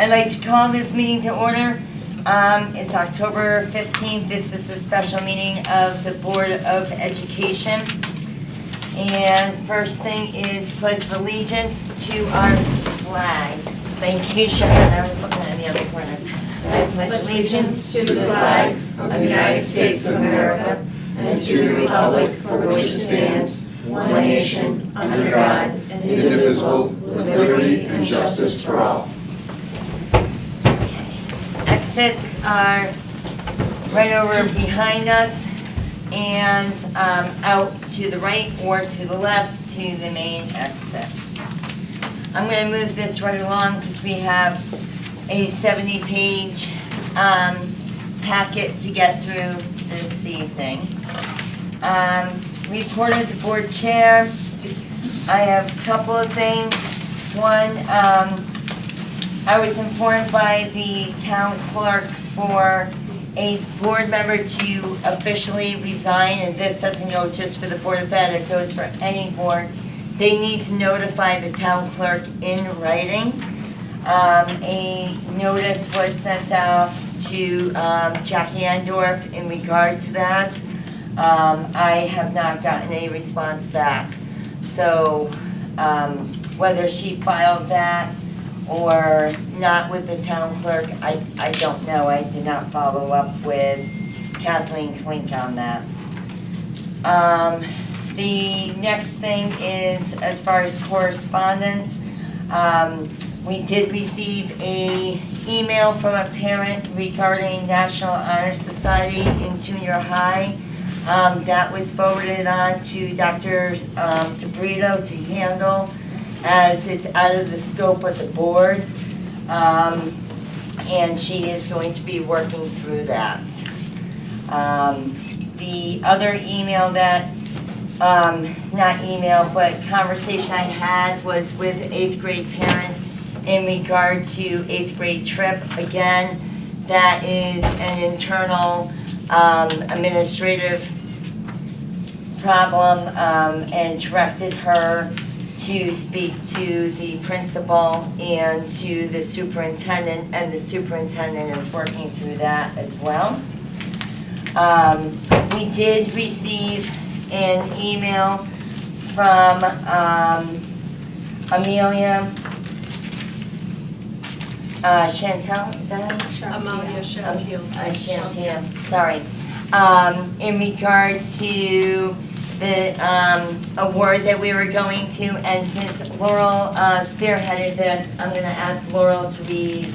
I'd like to call this meeting to order. It's October 15th. This is a special meeting of the Board of Education. And first thing is Pledge of Allegiance to our flag. Thank you, Sharon. I was looking in the other corner. I pledge allegiance to the flag of the United States of America and to the republic for which it stands, one nation, under God, indivisible, with liberty and justice for all. Exits are right over behind us and out to the right or to the left to the main exit. I'm going to move this right along because we have a 70-page packet to get through this evening. Report of the board chair. I have a couple of things. One, I was informed by the town clerk for a board member to officially resign, and this doesn't go just for the Board of Ed, it goes for any board. They need to notify the town clerk in writing. A notice was sent out to Jackie Endorf in regard to that. I have not gotten a response back. So whether she filed that or not with the town clerk, I don't know. I did not follow up with Kathleen Klink on that. The next thing is, as far as correspondence, we did receive a email from a parent regarding National Honor Society in junior high. That was forwarded on to Dr. DeBrito to handle, as it's out of the scope of the board, and she is going to be working through that. The other email that, not email, but conversation I had was with 8th grade parent in regard to 8th grade trip. Again, that is an internal administrative problem, and directed her to speak to the principal and to the superintendent, and the superintendent is working through that as well. We did receive an email from Amelia Chantel, is that her? Amalia Chantil. Chantil, sorry. In regard to the award that we were going to, and since Laurel spearheaded this, I'm going to ask Laurel to read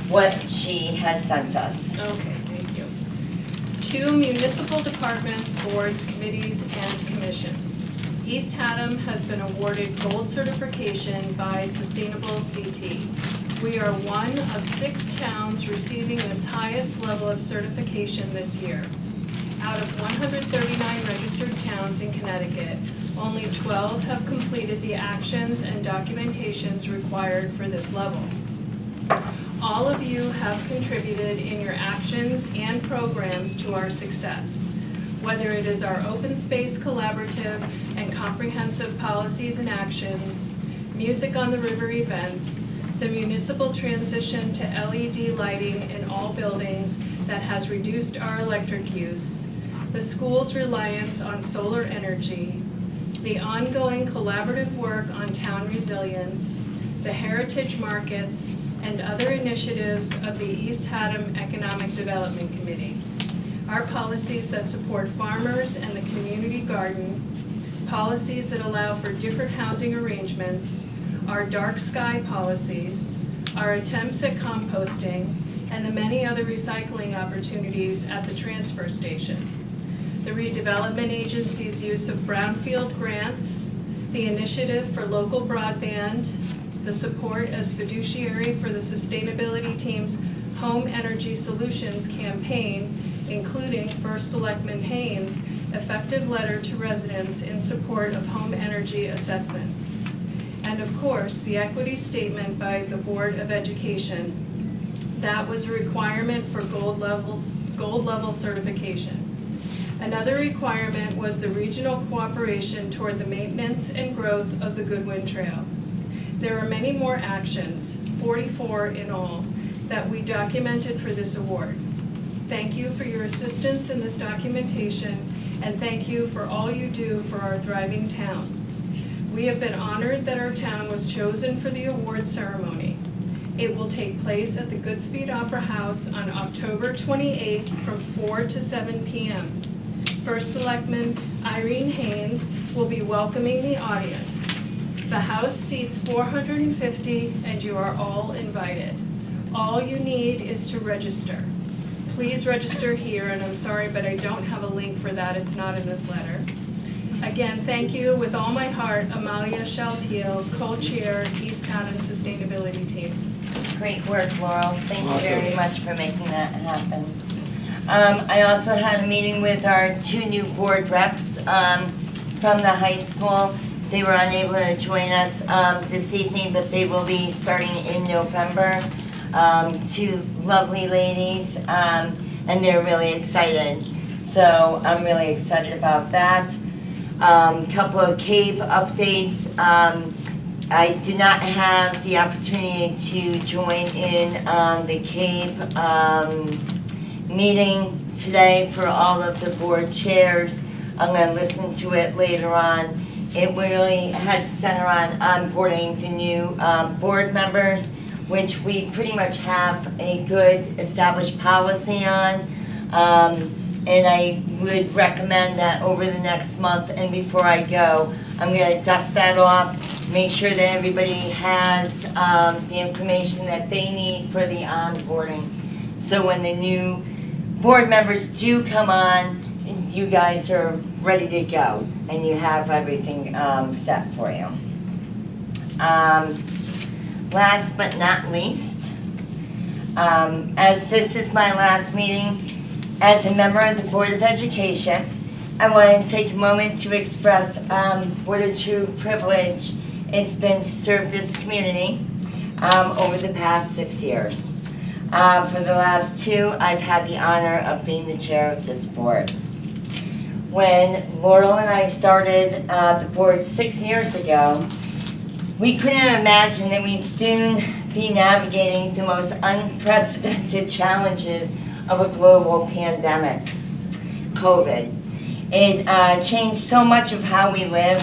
what she has sent us. Okay, thank you. To municipal departments, boards, committees, and commissions. East Haddam has been awarded gold certification by Sustainable CT. We are one of 6 towns receiving this highest level of certification this year. Out of 139 registered towns in Connecticut, only 12 have completed the actions and documentations required for this level. All of you have contributed in your actions and programs to our success, whether it is our open space collaborative and comprehensive policies and actions, Music on the River events, the municipal transition to LED lighting in all buildings that has reduced our electric use, the school's reliance on solar energy, the ongoing collaborative work on town resilience, the heritage markets, and other initiatives of the East Haddam Economic Development Committee. Our policies that support farmers and the community garden, policies that allow for different housing arrangements, our dark sky policies, our attempts at composting, and the many other recycling opportunities at the transfer station. The redevelopment agency's use of brownfield grants, the initiative for local broadband, the support as fiduciary for the sustainability team's Home Energy Solutions campaign, including First Selectman Haynes' effective letter to residents in support of home energy assessments. And of course, the equity statement by the Board of Education. That was a requirement for gold level certification. Another requirement was the regional cooperation toward the maintenance and growth of the Goodwin Trail. There are many more actions, 44 in all, that we documented for this award. Thank you for your assistance in this documentation, and thank you for all you do for our thriving town. We have been honored that our town was chosen for the award ceremony. It will take place at the Goodspeed Opera House on October 28th from 4 to 7 p.m. First Selectman Irene Haynes will be welcoming the audience. The house seats 450 and you are all invited. All you need is to register. Please register here, and I'm sorry, but I don't have a link for that. It's not in this letter. Again, thank you with all my heart, Amalia Shaltiel, co-chair, East Haddam Sustainability Team. Great work, Laurel. Thank you Awesome. very much for making that happen. I also had a meeting with our 2 new board reps from the high school. They were unable to join us this evening, but they will be starting in November. 2 lovely ladies, and they're really excited. So I'm really excited about that. Couple of CABE updates. I did not have the opportunity to join in the CABE meeting today for all of the board chairs. I'm going to listen to it later on. It really had center on onboarding the new board members, which we pretty much have a good established policy on. And I would recommend that over the next month and before I go, I'm going to dust that off, make sure that everybody has the information that they need for the onboarding. So when the new board members do come on, you guys are ready to go and you have everything set for you. Last but not least, as this is my last meeting as a member of the Board of Education, I want to take a moment to express what a true privilege it's been to serve this community over the past 6 years. For the last 2, I've had the honor of being the chair of this board. When Laurel and I started the board 6 years ago, we couldn't imagine that we'd soon be navigating the most unprecedented challenges of a global pandemic, COVID. It changed so much of how we live,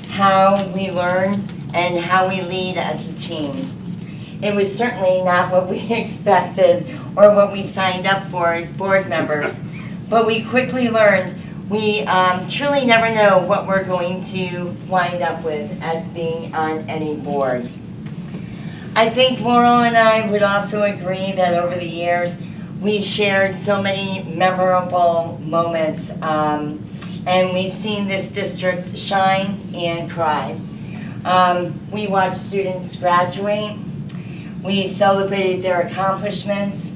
how we learn, and how we lead as a team. It was certainly not what we expected or what we signed up for as board members, but we quickly learned we truly never know what we're going to wind up with as being on any board. I think Laurel and I would also agree that over the years, we shared so many memorable moments, and we've seen this district shine and cry. We watched students graduate, we celebrated their accomplishments,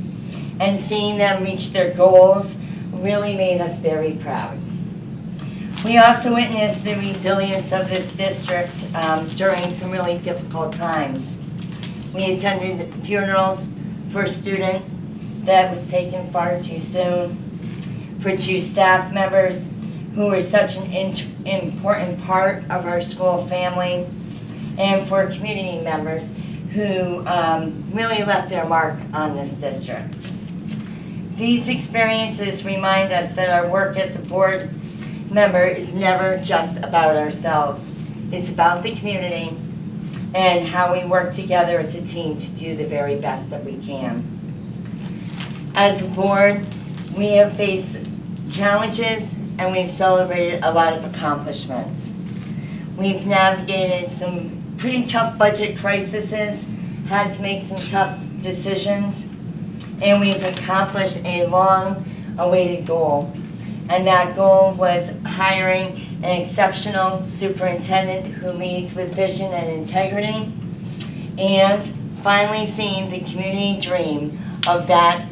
and seeing them reach their goals really made us very proud. We also witnessed the resilience of this district during some really difficult times. We attended funerals for a student that was taken far too soon, for 2 staff members who were such an important part of our school family, and for community members who really left their mark on this district. These experiences remind us that our work as a board member is never just about ourselves. It's about the community and how we work together as a team to do the very best that we can. As a board, we have faced challenges and we've celebrated a lot of accomplishments. We've navigated some pretty tough budget crises, had to make some tough decisions, and we've accomplished a long-awaited goal. And that goal was hiring an exceptional superintendent who leads with vision and integrity, and finally seeing the community dream of that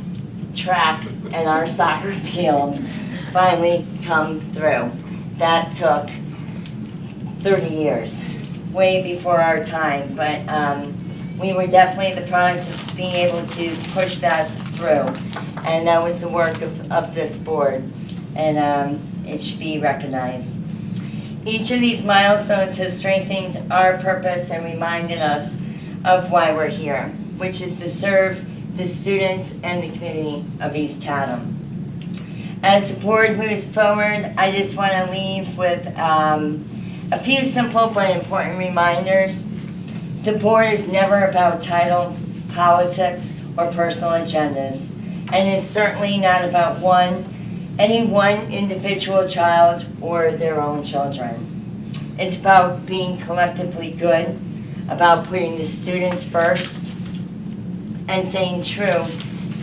track and our soccer field finally come through. That took 30 years, way before our time, but we were definitely the product of being able to push that through, and that was the work of this board, and it should be recognized. Each of these milestones has strengthened our purpose and reminded us of why we're here, which is to serve the students and the community of East Haddam. As the board moves forward, I just want to leave with a few simple but important reminders. The board is never about titles, politics, or personal agendas, and is certainly not about any one individual child or their own children. It's about being collectively good, about putting the students first, and staying true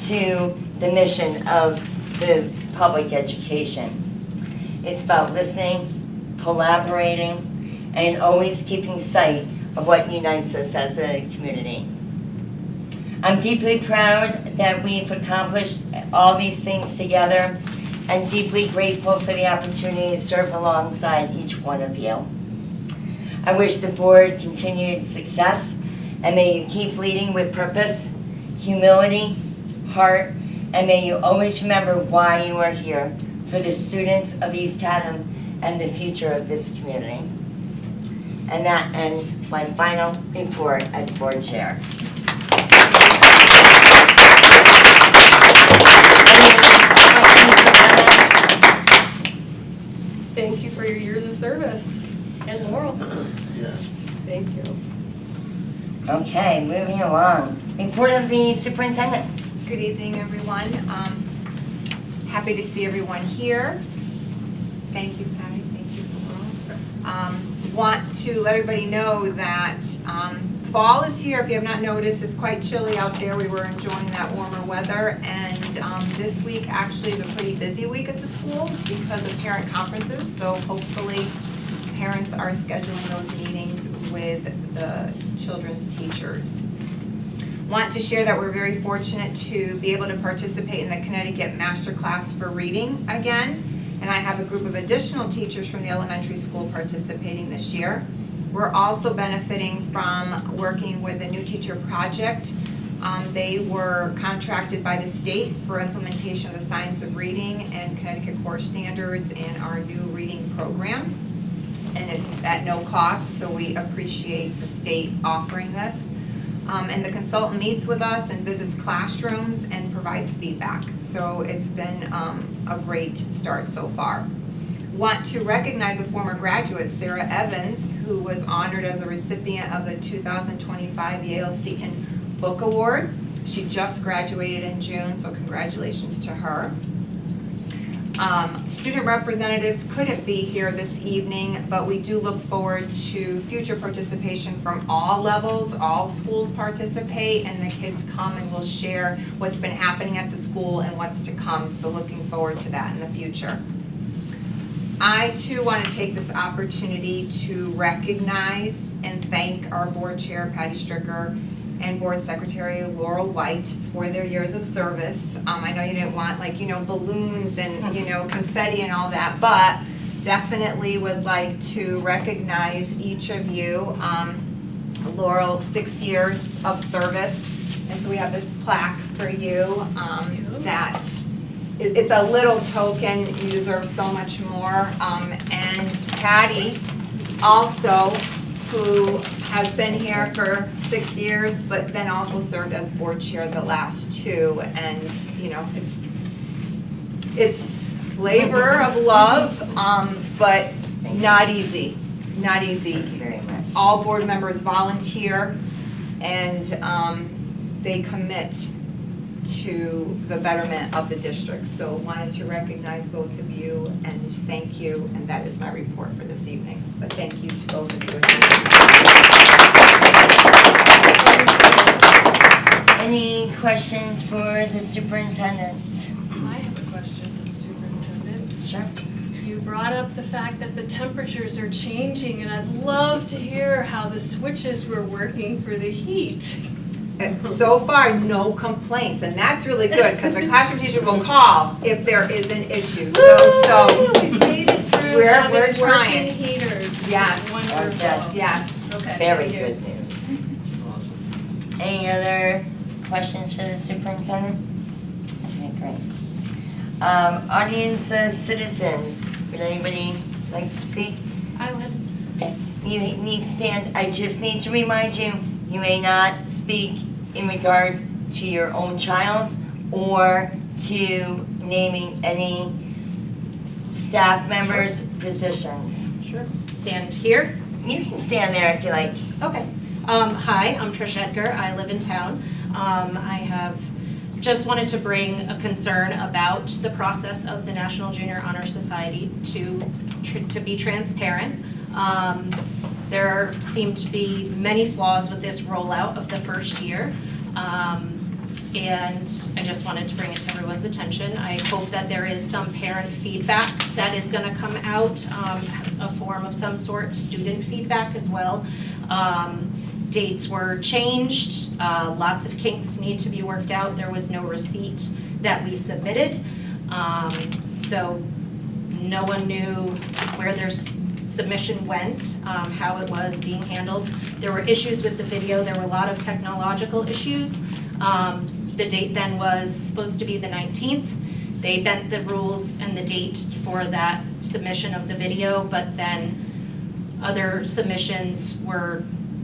to the mission of the public education. It's about listening, collaborating, and always keeping sight of what unites us as a community. I'm deeply proud that we've accomplished all these things together, and deeply grateful for the opportunity to serve alongside each one of you. I wish the board continued success, and may you keep leading with purpose, humility, heart, and may you always remember why you are here, for the students of East Haddam and the future of this community. And that ends my final report as board chair. Thank you for your years of service. And Laurel. Yes. Thank you. Okay, moving along. Report of the superintendent. Good evening, everyone. Happy to see everyone here. Thank you, Patty. Thank you, Laurel. Want to let everybody know that fall is here. If you have not noticed, it's quite chilly out there. We were enjoying that warmer weather, and this week actually is a pretty busy week at the schools because of parent conferences. So hopefully, parents are scheduling those meetings with the children's teachers. Want to share that we're very fortunate to be able to participate in the Connecticut Master Class for Reading again. And I have a group of additional teachers from the elementary school participating this year. We're also benefiting from working with the New Teacher Project. They were contracted by the state for implementation of the Science of Reading and Connecticut Core Standards and our new reading program. And it's at no cost, so we appreciate the state offering this. And the consultant meets with us and visits classrooms and provides feedback. So it's been a great start so far. Want to recognize a former graduate, Sarah Evans, who was honored as a recipient of the 2025 Yale Seton Book Award. She just graduated in June, so congratulations to her. Student representatives couldn't be here this evening, but we do look forward to future participation from all levels. All schools participate, and the kids come and will share what's been happening at the school and what's to come, so looking forward to that in the future. I too want to take this opportunity to recognize and thank our board chair, Patty Stricker, and board secretary Laurel White for their years of service. I know you didn't want balloons and confetti and all that, but definitely would like to recognize each of you. Laurel, 6 years of service, and so we have this plaque for you that it's a little token. You deserve so much more. And Patty also, who has been here for 6 years, but then also served as board chair the last 2. And it's labor of love, but not easy. Not easy. Thank you very much. All board members volunteer, and they commit to the betterment of the district. So wanted to recognize both of you and thank you, and that is my report for this evening. But thank you to both of you. Any questions for the superintendent? I have a question for the superintendent. Sure. You brought up the fact that the temperatures are changing, and I'd love to hear how the switches were working for the heat. So far, no complaints, and that's really good because the classroom teacher will call if there is an issue. So We made it through we're having trying. working heaters. This is Yes. wonderful. Okay. yes. Okay. Very thank you. good news. Awesome. Any other questions for the superintendent? Okay, great. Audience citizens, would anybody like to speak? Island. You need to stand, I just need to remind you, you may not speak in regard to your own child or to naming any staff members' positions. Sure. Stand here. You can stand there if you like. Okay. Hi, I'm Trish Edgar. I live in town. I have just wanted to bring a concern about the process of the National Junior Honor Society to be transparent. There seem to be many flaws with this rollout of the first year. And I just wanted to bring it to everyone's attention. I hope that there is some parent feedback that is going to come out, a form of some sort, student feedback as well. Dates were changed, lots of kinks need to be worked out. There was no receipt that we submitted, so no one knew where their submission went, how it was being handled. There were issues with the video, there were a lot of technological issues. The date then was supposed to be the 19th. They bent the rules and the date for that submission of the video, but then other submissions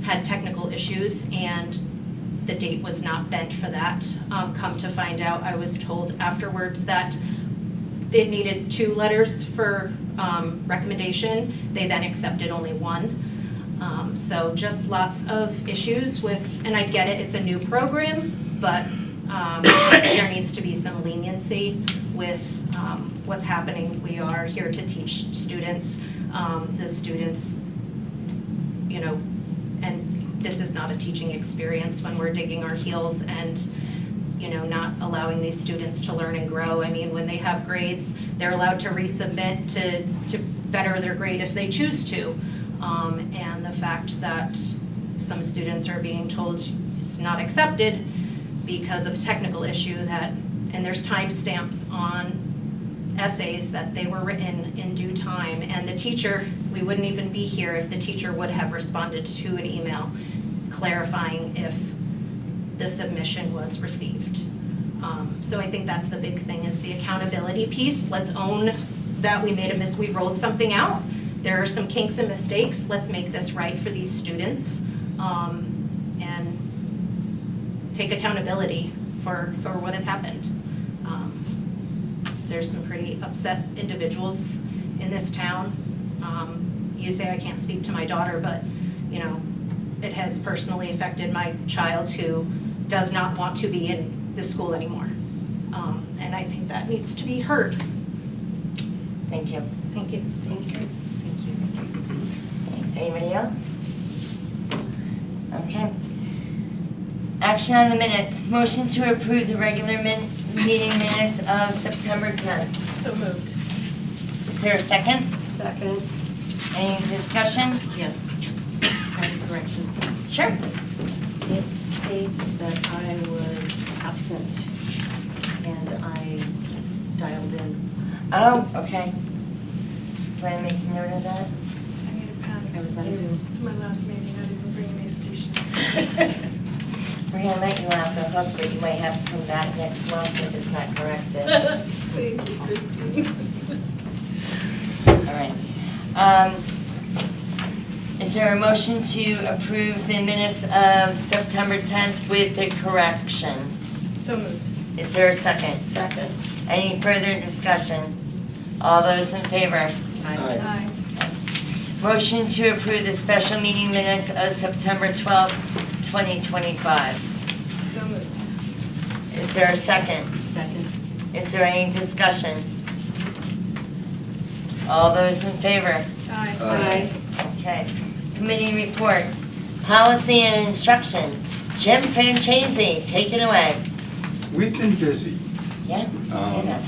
had technical issues and the date was not bent for that. Come to find out, I was told afterwards that they needed 2 letters for recommendation. They then accepted only 1. So just lots of issues with, and I get it, it's a new program, but there needs to be some leniency with what's happening. We are here to teach students. The students, you know, and this is not a teaching experience when we're digging our heels and, you know, not allowing these students to learn and grow. I mean, when they have grades, they're allowed to resubmit to better their grade if they choose to. And the fact that some students are being told it's not accepted because of a technical issue and there's timestamps on essays that they were written in due time. And the teacher, we wouldn't even be here if the teacher would have responded to an email clarifying if the submission was received. So I think that's the big thing, is the accountability piece. Let's own that we rolled something out. There are some kinks and mistakes. Let's make this right for these students, and take accountability for what has happened. There's some pretty upset individuals in this town. You say I can't speak to my daughter, but you know, it has personally affected my child who does not want to be in this school anymore. And I think that needs to be heard. Thank you. Thank you. Thank you. Anybody else? Okay. Action on the minutes. Motion to approve the regular meeting minutes of September 10th. So moved. Is there a second? Second. Any discussion? Yes, I have a correction. Sure. It states that I was absent and I dialed in. Oh, okay. Do I make a note of that? I need a pen. I was on Zoom. It's my last meeting, I didn't bring my station. We're gonna let you off the hook, but you might have to come back next month if it's not corrected. Thank you, Christine. All right. Is there a motion to approve the minutes of September 10th with the correction? So moved. Is there a second? Second. Any further discussion? All those in favor? Aye. Motion to approve the special meeting minutes of September 12th, 2025. So moved. Is there a second? Second. Is there any discussion? All those in favor? Aye. Aye. Okay. Committee reports. Policy and instruction. Jim Franchese, take it away. We've been busy. Yeah, say that.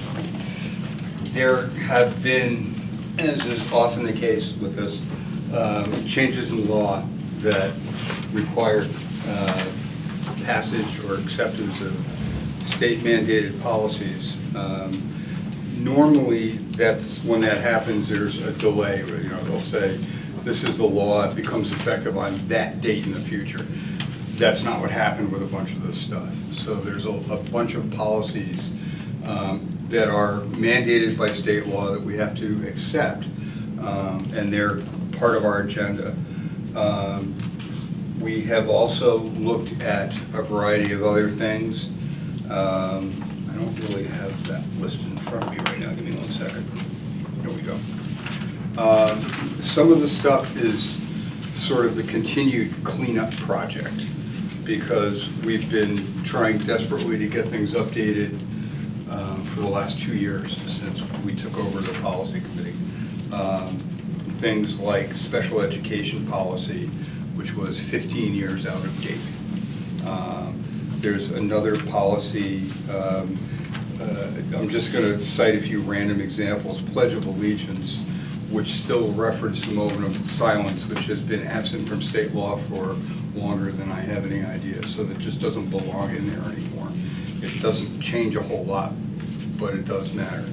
There have been, as is often the case with us, changes in law that require passage or acceptance of state mandated policies. Normally, that's when that happens, there's a delay. You know, they'll say, this is the law, it becomes effective on that date in the future. That's not what happened with a bunch of this stuff. So there's a bunch of policies that are mandated by state law that we have to accept, and they're part of our agenda. We have also looked at a variety of other things. I don't really have that list in front of me right now. Give me 1 second. Here we go. Some of the stuff is sort of the continued cleanup project, because we've been trying desperately to get things updated for the last 2 years since we took over the policy committee. Things like special education policy, which was 15 years out of date. There's another policy, I'm just going to cite a few random examples. Pledge of Allegiance, which still referenced the moment of silence, which has been absent from state law for longer than I have any idea, so that just doesn't belong in there anymore. It doesn't change a whole lot, but it does matter.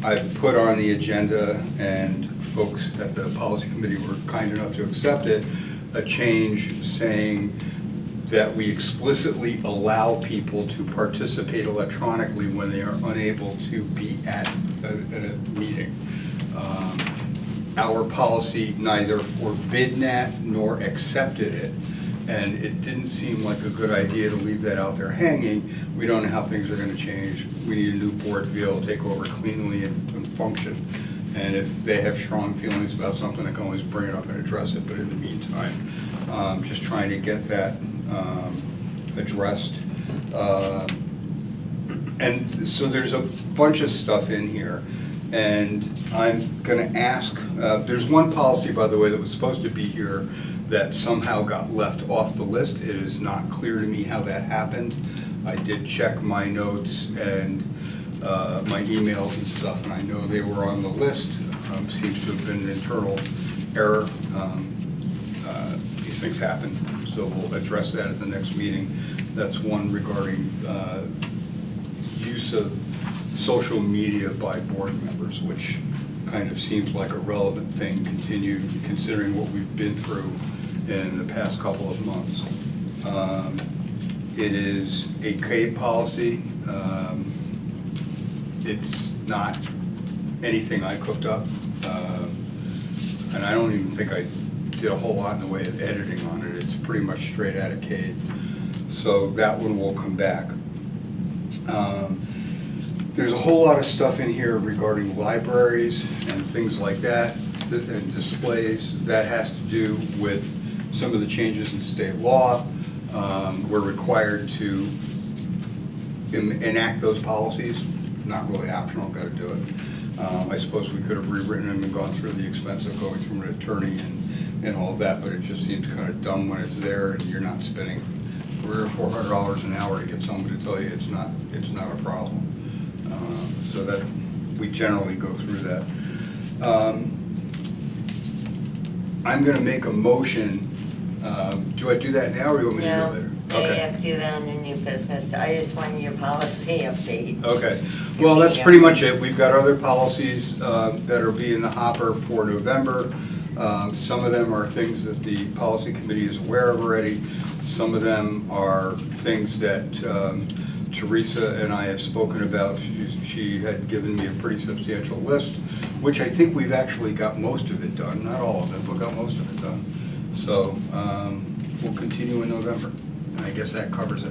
I've put on the agenda, and folks at the policy committee were kind enough to accept it, a change saying that we explicitly allow people to participate electronically when they are unable to be at a meeting. Our policy neither forbid that nor accepted it, and it didn't seem like a good idea to leave that out there hanging. We don't know how things are going to change. We need a new board to be able to take over cleanly and function. And if they have strong feelings about something, they can always bring it up and address it. But in the meantime, just trying to get that addressed. And so there's a bunch of stuff in here. And I'm going to ask, there's one policy, by the way, that was supposed to be here that somehow got left off the list. It is not clear to me how that happened. I did check my notes and my emails and stuff, and I know they were on the list. Seems to have been an internal error. These things happen, so we'll address that at the next meeting. That's one regarding use of social media by board members, which kind of seems like a relevant thing continued considering what we've been through in the past couple of months. It is a CABE policy. It's not anything I cooked up, and I don't even think I did a whole lot in the way of editing on it. It's pretty much straight out of CABE. So that one will come back. There's a whole lot of stuff in here regarding libraries and things like that, and displays. That has to do with some of the changes in state law. We're required to enact those policies. Not really optional, got to do it. I suppose we could have rewritten them and gone through the expense of going through an attorney and all of that, but it just seems kind of dumb when it's there and you're not spending $300 or $400 an hour to get someone to tell you it's not a problem. So that we generally go through that. I'm going to make a motion. Do I do that now, or do you want me to do it later? They have to do that under new business. I just wanted your policy update. Okay. Well, that's pretty much it. We've got other policies that are being in the hopper for November. Some of them are things that the policy committee is aware of already. Some of them are things that Teresa and I have spoken about. She had given me a pretty substantial list, which I think we've actually got most of it done. Not all of it, but got most of it done. So we'll continue in November. And I guess that covers it.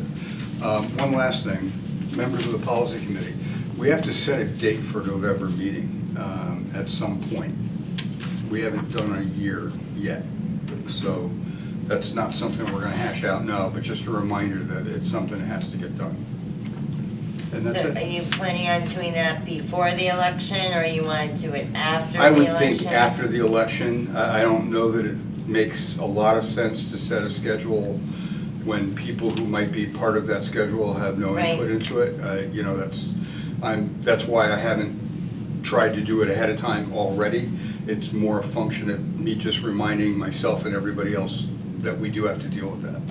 One last thing, members of the policy committee, we have to set a date for November meeting at some point. We haven't done a year yet, so that's not something we're going to hash out now, but just a reminder that it's something that has to get done. And that's So it. are you planning on doing that before the election, or you want to do it after I the would election? think after the election. I don't know that it makes a lot of sense to set a schedule when people who might be part of that schedule have no Right. input into it. You know, that's why I haven't tried to do it ahead of time already. It's more a function of me just reminding myself and everybody else that we do have to deal with that.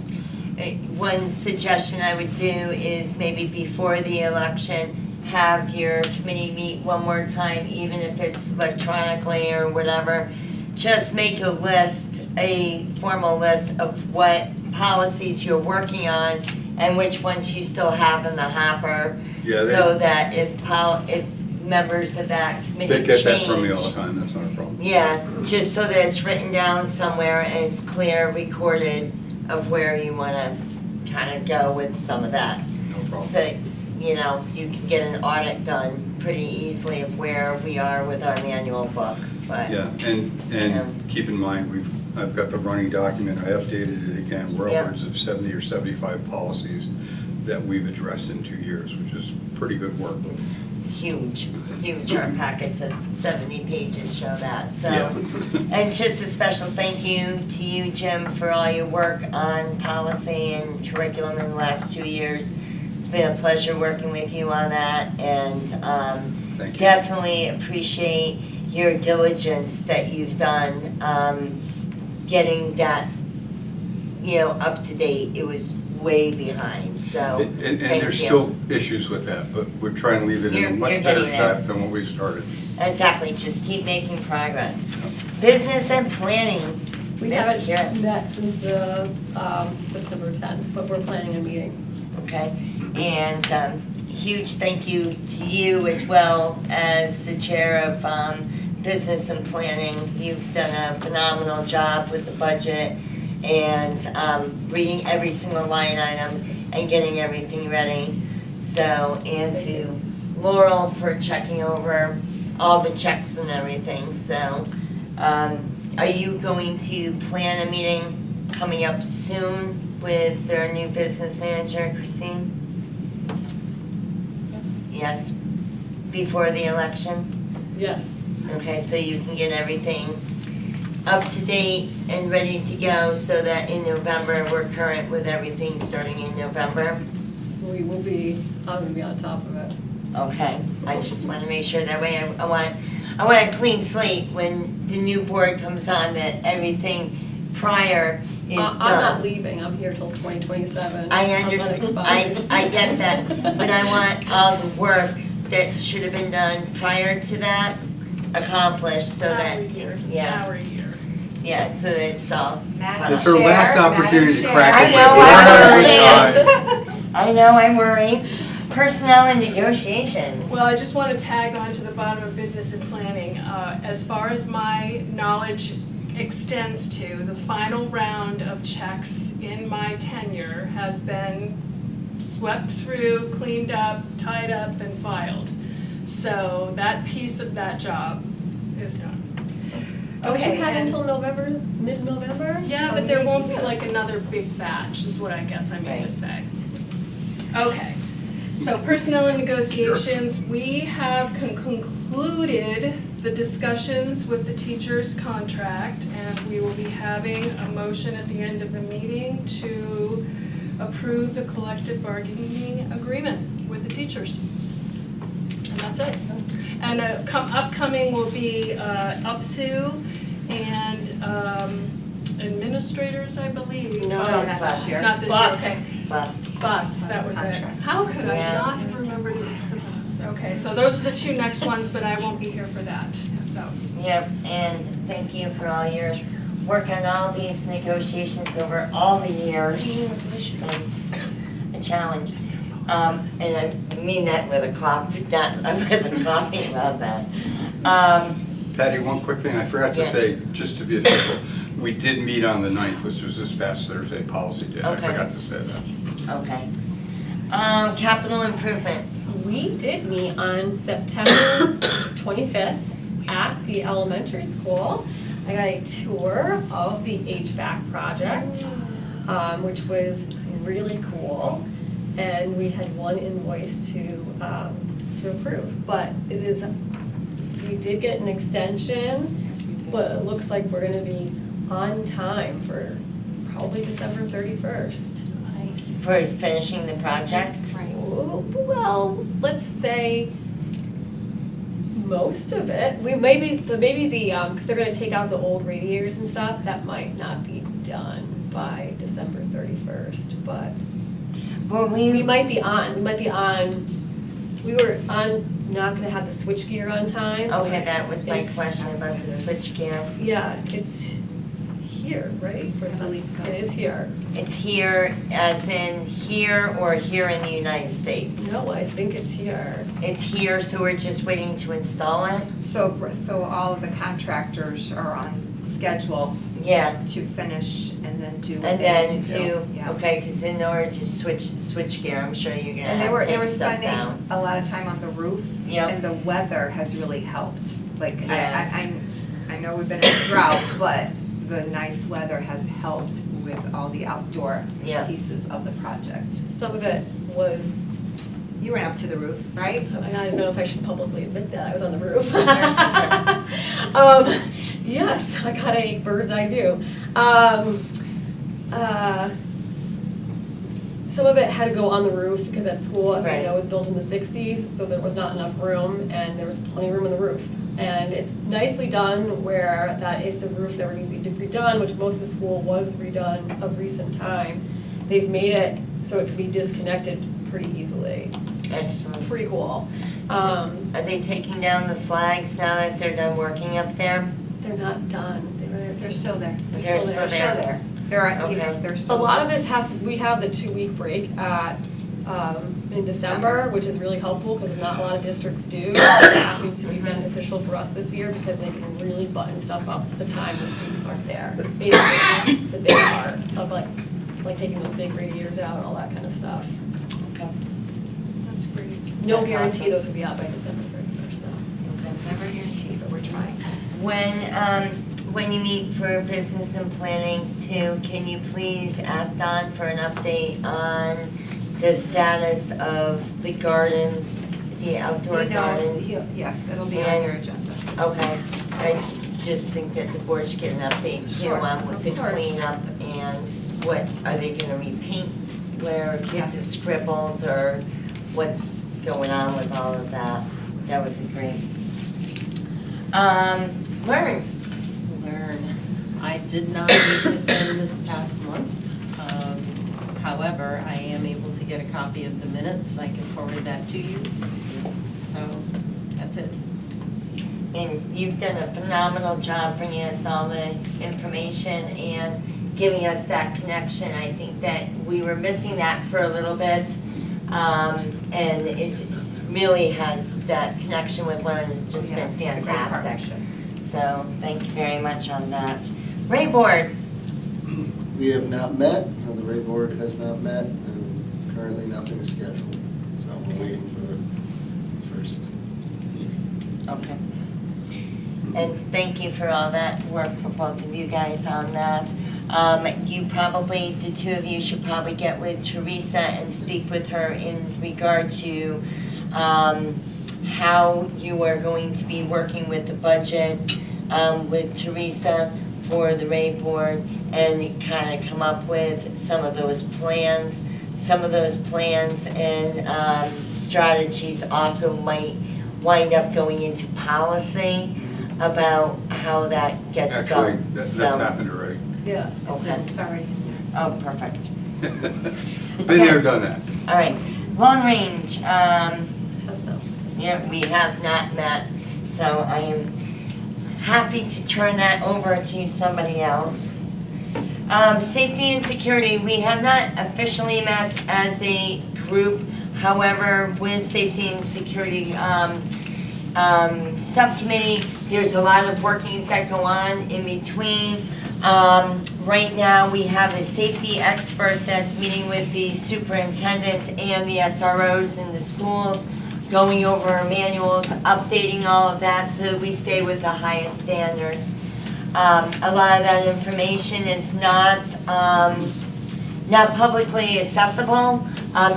One suggestion I would do is maybe before the election, have your committee meet one more time, even if it's electronically or whatever. Just make a list, a formal list of what policies you're working on and which ones you still have in the hopper. Yeah, So that if members of that committee They get that change. from me all the time, that's not a problem. Yeah, just so that it's written down somewhere and it's clear, recorded of where you want to kind of go with some of that. No problem. So, you know, you can get an audit done pretty easily of where we are with our manual book, but. Yeah, and keep in mind, I've got the running document, I updated it again, we're Yep. upwards of 70 or 75 policies that we've addressed in 2 years, which is pretty good work. It's huge, huge. Our packets of 70 pages show that, so. Yeah. And just a special thank you to you, Jim, for all your work on policy and curriculum in the last 2 years. It's been a pleasure working with you on that, and Thank you. definitely appreciate your diligence that you've done, getting that, you know, up to date. It was way behind, so And thank there's you. still issues with that, but we're trying to leave it in You're a much better getting there. shape than what we started. Exactly, just keep making progress. Business and planning. We Miss haven't Karen. met since the September 10th, but we're planning a meeting. Okay, and huge thank you to you as well as the chair of business and planning. You've done a phenomenal job with the budget and reading every single line item and getting everything ready. So, and to Laurel for checking over all the checks and everything. So, are you going to plan a meeting coming up soon with their new business manager, Christine? Yes, before the election? Yes. Okay, so you can get everything up to date and ready to go so that in November, we're current with everything starting in November? We will be, I'm going to be on top of it. Okay, I just want to make sure that way I want a clean slate when the new board comes on, that everything prior is done. I'm not leaving, I'm here till 2027. I I'm understand, unexpired. I get that, but I want all the work that should have been done prior to that accomplished so that, yeah, Our year. yeah, so that it's all. Madam It's our last Chair, opportunity to Madam crack I it. know, but I we're out of understand. I know, I'm worried. Personnel and negotiations. Well, I just want to tag on to the bottom of business and planning. As far as my knowledge extends to, the final round of checks in my tenure has been swept through, cleaned up, tied up, and filed. So that piece of that job is done. Don't you Okay, have and- until November, mid-November? Yeah, but there won't be like another big batch, is what I guess I mean Right. to say. Okay, so personnel and negotiations, we have concluded the discussions with the teacher's contract, and we will be having a motion at the end of the meeting to approve the collective bargaining agreement with the teachers. And that's it. And upcoming will be UPSU and administrators, I believe. No, not this year. Not this Bus. year, okay. Bus. Bus, that was it. Contract. How could I Yeah. not have remembered it was the bus? Okay, so those are the two next ones, but I won't be here for that, so. Yep, and thank you for all your work on all these negotiations over all the years. It's been a challenge. And I mean that with a cough, not, I wasn't coughing about that. Patty, one quick thing I forgot to Yeah. say, just to be official, we did meet on the 9th, which was this past Thursday, policy day. I Okay. forgot to say that. Okay. Capital improvements. We did meet on September 25th at the elementary school. I got a tour of the HVAC project, which was really cool. And we had one invoice to approve, but it is, we did get an extension, but it looks like we're gonna be on time for probably December 31st. For finishing the project? Well, let's say most of it. We maybe the because they're gonna take out the old radiators and stuff, that might not be done by December 31st, but Well, we might be on, we were on, not gonna have the switchgear on time. Okay, that was my It's- question about the switchgear. Yeah, it's here. here, right? I believe so. It is here. It's here, as in here or here in the United States? No, I think it's here. It's here, so we're just waiting to install it? So all of the contractors are on schedule Yeah, to finish and then do what and they then need to to, do. Yeah. okay, because in order to switch gear, I'm sure you're gonna And they have were, to they take were stuff spending down. a lot of time on the roof. Yep. And the weather has really helped. Like, Yeah. I know we've been in a drought, but the nice weather has helped with all the outdoor Yeah. pieces of the project. Some of it was, You went up to the roof, right? I don't know if I should publicly admit that, I was on the roof. That's Yes, I got a bird's eye view. Some of it had to go on the roof because that school, as Right. we know, was built in the 60s, so there was not enough room, and there was plenty of room on the roof. And it's nicely done where that if the roof never needs to be redone, which most of the school was redone of recent time, they've made it so it can be disconnected pretty easily. Excellent. Pretty cool. Are they taking down the flags now that they're done working up there? They're not done. They're still there. They're still there. They're, you know, Okay. they're A still. lot of this we have the 2-week break in December, which is really helpful because not a lot of districts do. That happens to be beneficial for us this year because they can really button stuff up the time the students aren't there. It's basically the big part of like taking those big radiators out and all that kind of stuff. Okay. That's great. No That's guarantee awesome. those will be out by December 31st though. It's never guaranteed, but we're trying. When you meet for business and planning too, can you please ask Don for an update on the status of the gardens, the outdoor You know, gardens? Yes, it'll be on And- your agenda. Okay, I just think that the board should get an update too Sure, on with the of course. cleanup and what, are they gonna repaint where kids Yes. have scribbled or what's going on with all of that? That would be great. Learn. I did not meet with them this past month. However, I am able to get a copy of the minutes. I can forward that to you. So that's it. And you've done a phenomenal job bringing us all the information and giving us that connection. I think that we were missing that for a little bit. And it really has, that connection with Learn has just been Yes, it's a great fantastic. partnership. So thank you very much on that. Ray Board, We have not met, the Ray Board has not met, and currently nothing is scheduled. So we're waiting for the first meeting. okay. And thank you for all that work for both of you guys on that. You probably, the two of you should probably get with Teresa and speak with her in regard to how you are going to be working with the budget with Teresa for the Ray Board and kind of come up with some of those plans. Some of those plans and strategies also might wind up going into policy about how that gets Actually, done. that's So- happened already. Yeah. Okay. Sorry. Oh, perfect. Been there, done that. All right, long range, How's that? yeah, we have not met, so I am happy to turn that over to somebody else. Safety and security, we have not officially met as a group, however, with safety and security, subcommittee, there's a lot of workings that go on in between. Right now, we have a safety expert that's meeting with the superintendents and the SROs in the schools, going over our manuals, updating all of that so that we stay with the highest standards. A lot of that information is not publicly accessible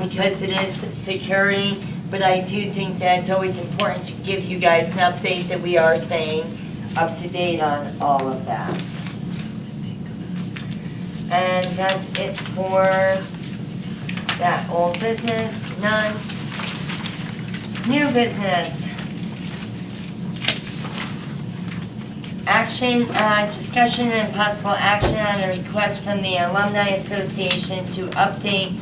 because it is security, but I do think that it's always important to give you guys an update that we are staying up to date on all of that. And that's it for that old business, none. New business. Action, discussion and possible action on a request from the Alumni Association to update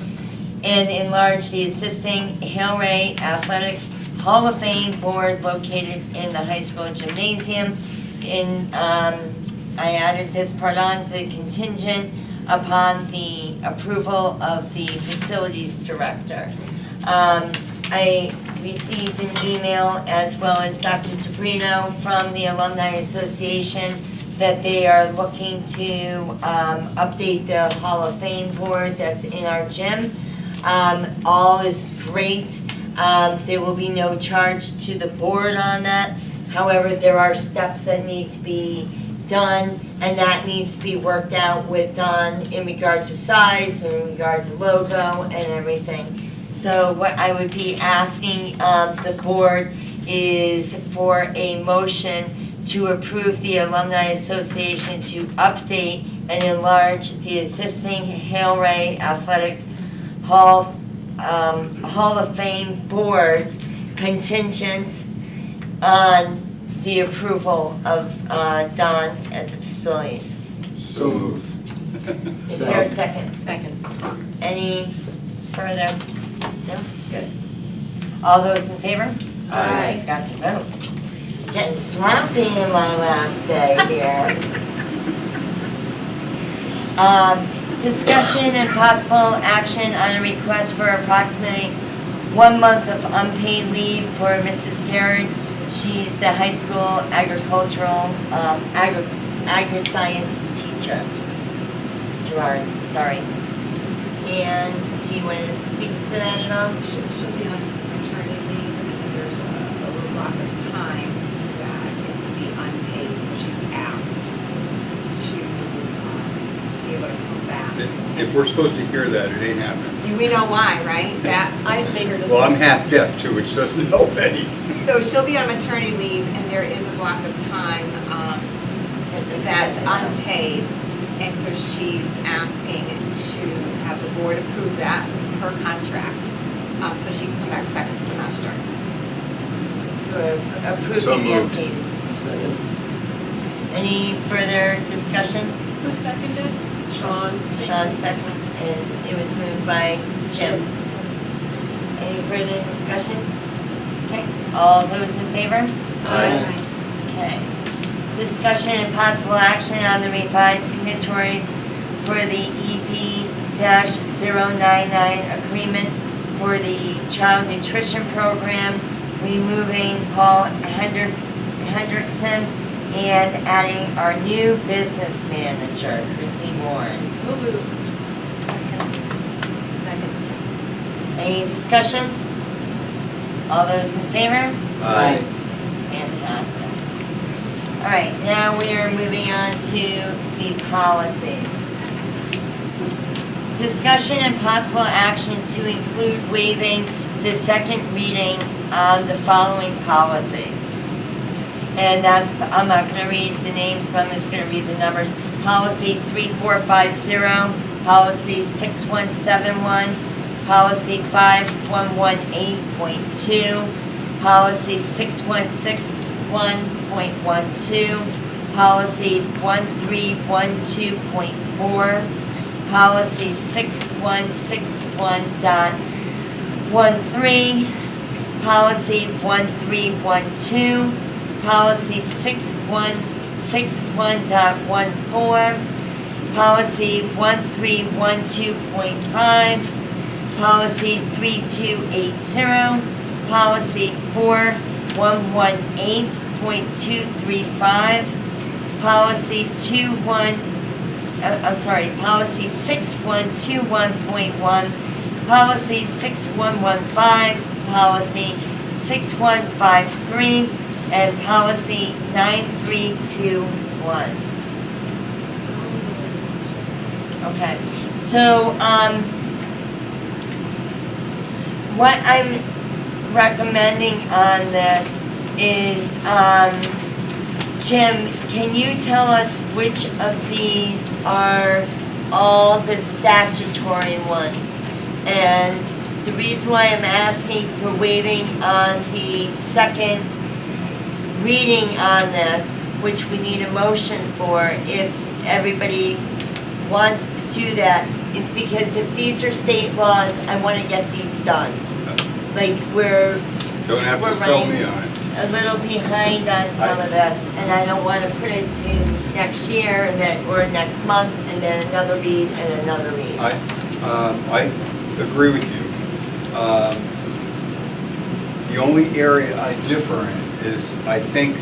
and enlarge the existing Hale Ray Athletic Hall of Fame board located in the high school gymnasium in I added this part on, the contingent upon the approval of the facilities director. I received an email as well as Dr. Tabrino from the Alumni Association that they are looking to update the Hall of Fame board that's in our gym. All is great. There will be no charge to the board on that. However, there are steps that need to be done, and that needs to be worked out with Don in regard to size, in regard to logo and everything. So what I would be asking the board is for a motion to approve the Alumni Association to update and enlarge the existing Hale Ray Athletic Hall of Fame board contingent on the approval of Don at the facilities. So moved. Is there a second? Second. Any further? No? Good. All those in favor? Aye. Got to vote. Getting sloppy in my last day here. Discussion and possible action on a request for approximately 1 month of unpaid leave for Mrs. Garrett. She's the high school agricultural, agri-science teacher. Gerard, sorry. And do you want to speak to that at all? She'll be on maternity leave, and there's a little block of time that it will be unpaid, so she's asked to be able to come back. If we're supposed to hear that, it ain't happening. And we know why, right? That, Ice maker doesn't. Well, I'm half deaf too, which doesn't help any. so she'll be on maternity leave, and there is a block of time that's unpaid, and so she's asking to have the board approve that per contract, so she can come back second semester. So So approving the moved. unpaid. Second. Any further discussion? Who seconded? Sean. Sean second, and it was moved by Jim. Any further discussion? Okay, all those in favor? Aye. Okay. Discussion and possible action on the revised signatories for the ED-099 agreement for the child nutrition program, removing Paul Hendrickson and adding our new business manager, Christy Warren. So moved. Any discussion? All those in favor? Aye. Fantastic. All right, now we are moving on to the policies. Discussion and possible action to include waiving the second reading on the following policies. And that's, I'm not going to read the names, but I'm just going to read the numbers. Policy 3450, policy 6171, policy 5118.2, policy 6161.12, policy 1312.4, policy 6161.13, policy 1312, policy 6161.14, policy 1312.5, policy 3280, policy 4118.235, policy policy 6121.1, policy 6115, policy 6153, and policy 9321. So moved. Okay, so, what I'm recommending on this is, Jim, can you tell us which of these are all the statutory ones? And the reason why I'm asking for waiving on the second reading on this, which we need a motion for if everybody wants to do that, is because if these are state laws, I want to get these done. Like, Don't have We're to sell running- me on it. a little behind on some of this, and I don't want to put it to next year and then, or next month, and then another read and another read. I agree with you. The only area I differ in is, I think,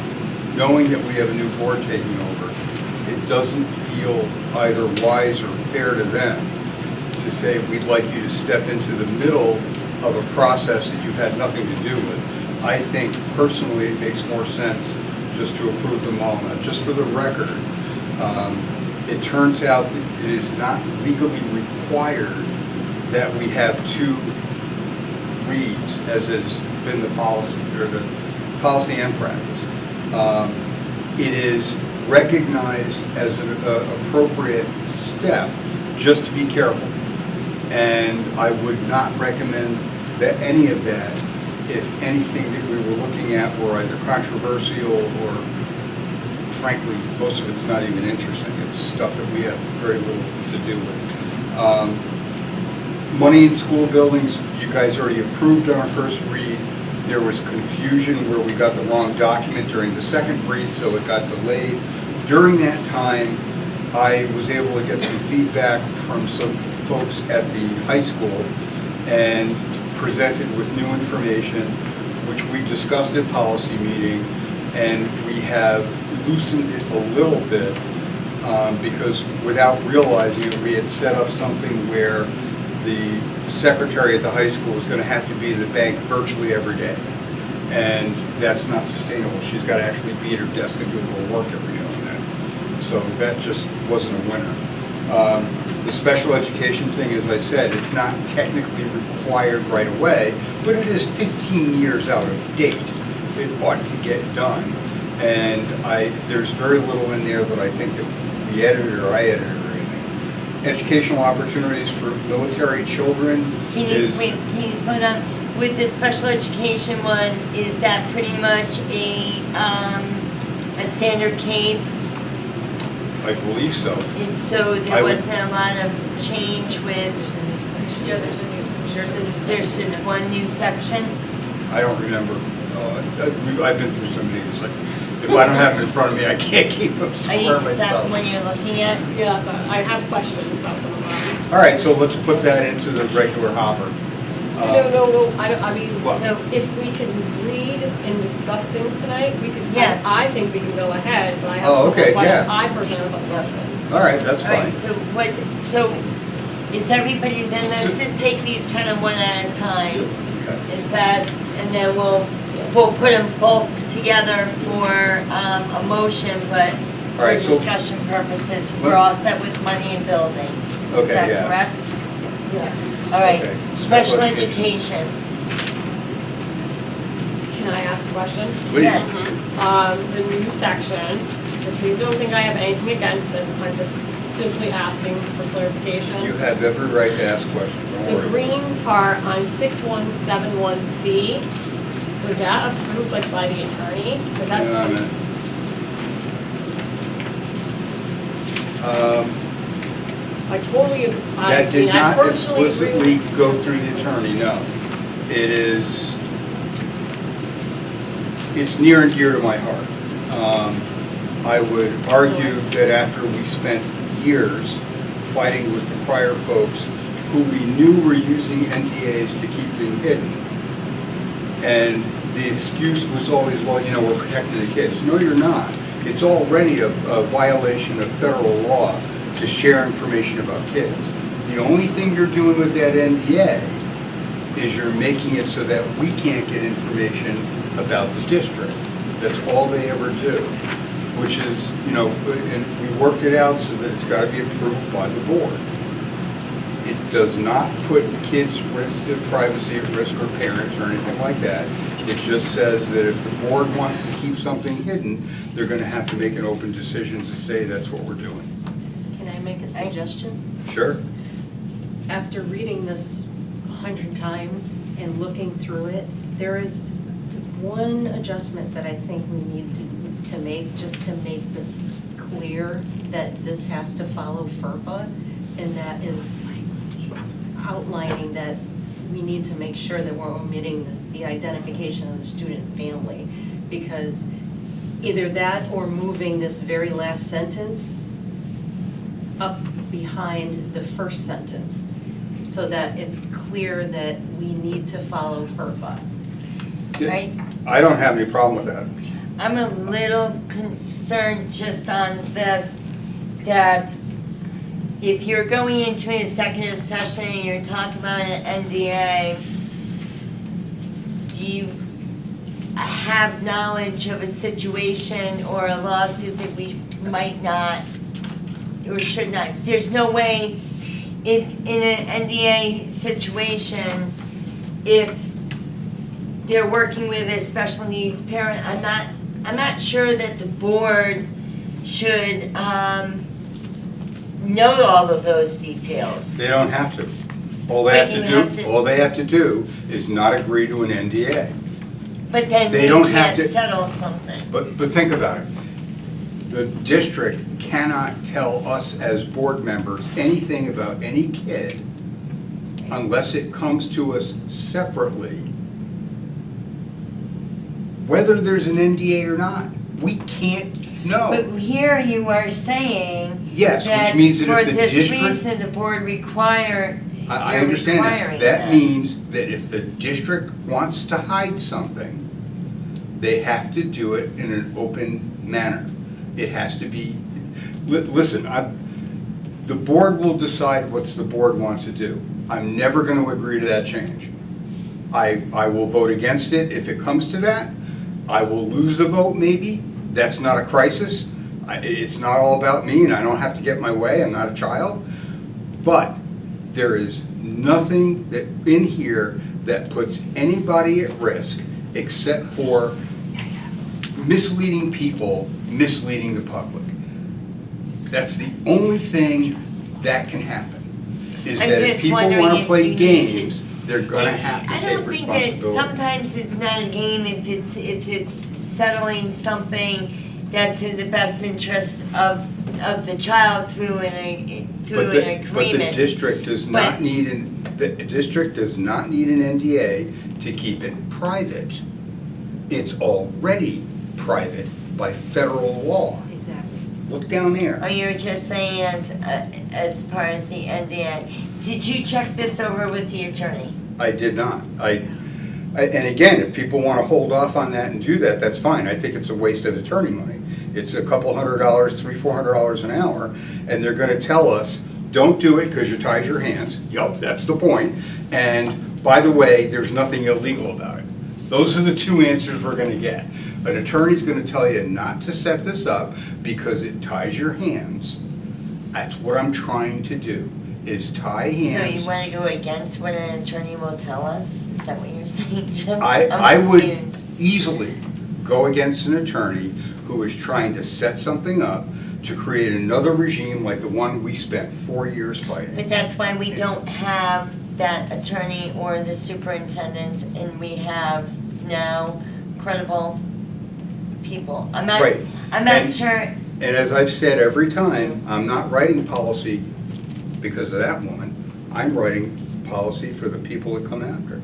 knowing that we have a new board taking over, it doesn't feel either wise or fair to them to say, we'd like you to step into the middle of a process that you've had nothing to do with. I think personally it makes more sense just to approve them all. Now, just for the record, it turns out that it is not legally required that we have 2 reads, as has been the policy, or the policy and practice. It is recognized as an appropriate step, just to be careful. And I would not recommend that any of that, if anything that we were looking at were either controversial or, frankly, most of it's not even interesting. It's stuff that we have very little to do with. Money in school buildings, you guys already approved on our first read. There was confusion where we got the wrong document during the second read, so it got delayed. During that time, I was able to get some feedback from some folks at the high school and presented with new information, which we discussed at policy meeting, and we have loosened it a little bit because without realizing it, we had set up something where the secretary at the high school is going to have to be in the bank virtually every day. And that's not sustainable. She's got to actually be at her desk and do a little work every day on that. So that just wasn't a winner. The special education thing, as I said, it's not technically required right away, but it is 15 years out of date. It ought to get done. And there's very little in there that I think that we edited or I edited or anything. Educational opportunities for military children is... Can you slow down? With the special education one, is that pretty much a standard CAPE? I believe so. And so there wasn't a lot of change with, Yeah, there's a new section. there's just one new section? I don't remember. I've been through so many of these. Like, if I don't have them in front of me, I can't keep them Is somewhere that the myself. one you're looking at? Yeah, that's what, I have questions about some of them. All right, so let's put that into the regular hopper. No, I mean, What? So, if we can read and discuss things tonight, we could, Yes. I think we can go ahead, but I have Oh, a couple okay, questions. yeah. I personally have a couple questions. All right, that's all right, fine. so is everybody, then let's just take these kind of one at a time. Okay. Is that, and then we'll put them both together for a motion, but All for right, so- discussion purposes, we're all set with money and buildings. Is Okay, that yeah. correct? Yeah. All right, Okay. special Special education. Can I ask a question? Please. Yes. The new section, and please don't think I have anything against this, I'm just simply asking for clarification. You have every right to ask questions, don't The worry. green part on 6171C, was that approved like by the attorney? 'Cause Hang on a that's, minute. I totally, I That did mean, I not personally agree explicitly with. go through the attorney, no. It is, it's near and dear to my heart. I would argue that after we spent years fighting with the prior folks who we knew were using NDAs to keep things hidden, and the excuse was always, well, you know, we're protecting the kids. No, you're not. It's already a violation of federal law to share information about kids. The only thing you're doing with that NDA is you're making it so that we can't get information about the district. That's all they ever do, which is, you know, and we worked it out so that it's got to be approved by the board. It does not put kids' privacy at risk or parents or anything like that. It just says that if the board wants to keep something hidden, they're going to have to make an open decision to say that's what we're doing. Can I make a suggestion? Sure? After reading this 100 times and looking through it, there is one adjustment that I think we need to make, just to make this clear that this has to follow FERPA, and that is outlining that we need to make sure that we're omitting the identification of the student family. because either that or moving this very last sentence up behind the first sentence so that it's clear that we need to follow FERPA. Right. I don't have any problem with that. I'm a little concerned just on this, that if you're going into an executive session and you're talking about an NDA, do you have knowledge of a situation or a lawsuit that we might not or should not? There's no way, if in an NDA situation, if they're working with a special needs parent, I'm not sure that the board should know all of those details. They don't have to. All they But have you to have do, to- all they have to do is not agree to an NDA. But then They we don't have can't to- settle something. But think about it. The district cannot tell us as board members anything about any kid unless it comes to us separately. Whether there's an NDA or not, we can't know. But here you are saying Yes, that which means that for if the this district, reason, the board I you're understand requiring that. That means that if the district wants to hide something, they have to do it in an open manner. It has to be, listen, the board will decide what the board wants to do. I'm never going to agree to that change. I will vote against it if it comes to that. I will lose the vote maybe. That's not a crisis. It's not all about me and I don't have to get my way. I'm not a child. But there is nothing that in here that puts anybody at risk except for misleading people, misleading the public. That's the only thing that can happen. Is I'm that if just people wondering want to if play you need to- games, they're gonna have to I take don't think that responsibility. sometimes it's not a game if it's settling something that's in the best interest of the child through an But the agreement. district does But- not need the district does not need an NDA to keep it private. It's already private by federal law. Exactly. Look down Oh, there. you're just saying as far as the NDA. Did you check this over with the attorney? I did not. And again, if people want to hold off on that and do that, that's fine. I think it's a waste of attorney money. It's a couple $100, $300-400 an hour, and they're going to tell us, don't do it because you tied your hands. Yup, that's the point. And by the way, there's nothing illegal about it. Those are the two answers we're going to get. An attorney's going to tell you not to set this up because it ties your hands. That's what I'm trying to do, is tie hands. So you want to go against what an attorney will tell us? Is that what you're saying, Jim? I I'm would confused. easily go against an attorney who is trying to set something up to create another regime like the one we spent 4 years fighting. But that's why we don't have that attorney or the superintendent, and we have now credible people. Right. I'm not And- sure, And as I've said every time, I'm not writing policy because of that woman. I'm writing policy for the people that come after.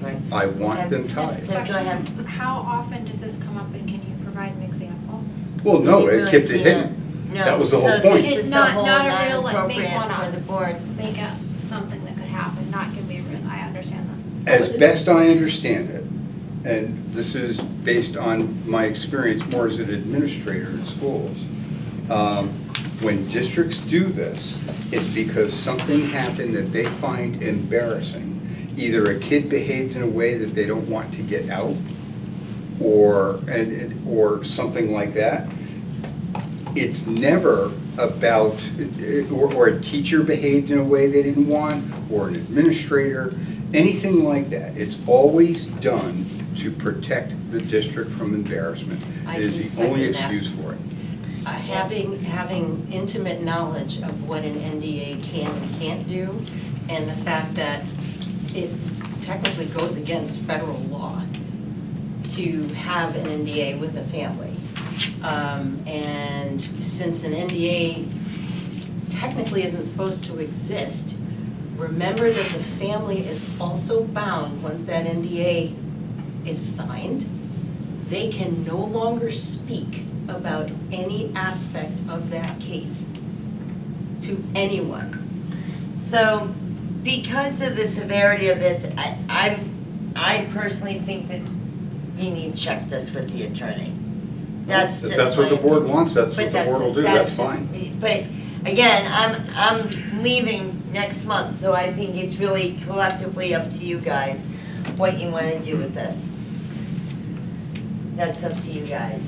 Right. I want them tied. So go ahead. How often does this come up, and can you provide an example? Well, no, You it really kept it can't. hidden. No. That was the whole So point. this It's is not- the whole not a real, like, make non-appropriate one for up. the board. Make up something that could happen, not gonna be real, I understand that. As best I understand it, and this is based on my experience more as an administrator in schools, when districts do this, it's because something happened that they find embarrassing. Either a kid behaved in a way that they don't want to get out, or something like that. It's never about, or a teacher behaved in a way they didn't want, or an administrator, anything like that. It's always done to protect the district from embarrassment. I It is can the only second that. excuse for it. Having intimate knowledge of what an NDA can and can't do, and the fact that it technically goes against federal law to have an NDA with a family. And since an NDA technically isn't supposed to exist, remember that the family is also bound, once that NDA is signed, they can no longer speak about any aspect of that case to anyone. So, because of the severity of this, I personally think that you need to check this with the attorney. That's If just that's what my the board opinion. wants, that's But what the board will do, that's just fine. me. But again, I'm leaving next month, so I think it's really collectively up to you guys what you want to do with this. That's up to you guys.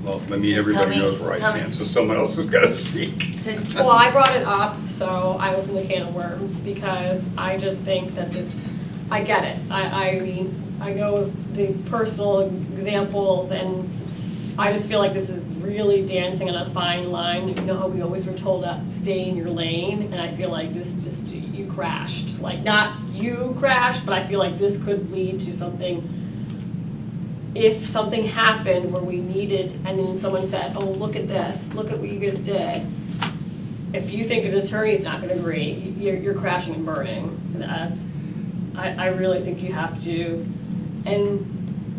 Well, I mean, Just tell everybody me- knows where I tell me. stand, so someone else has got to speak. So, Well, I brought it up, so I opened the can of worms because I just think that this, I get it. I mean, I know the personal examples and I just feel like this is really dancing on a fine line. You know how we always were told to stay in your lane, and I feel like this just, you crashed. Like, not you crashed, but I feel like this could lead to something. If something happened where we needed, and then someone said, oh, look at this, look at what you just did. If you think an attorney's not gonna agree, you're crashing and burning. That's, I really think you have to, and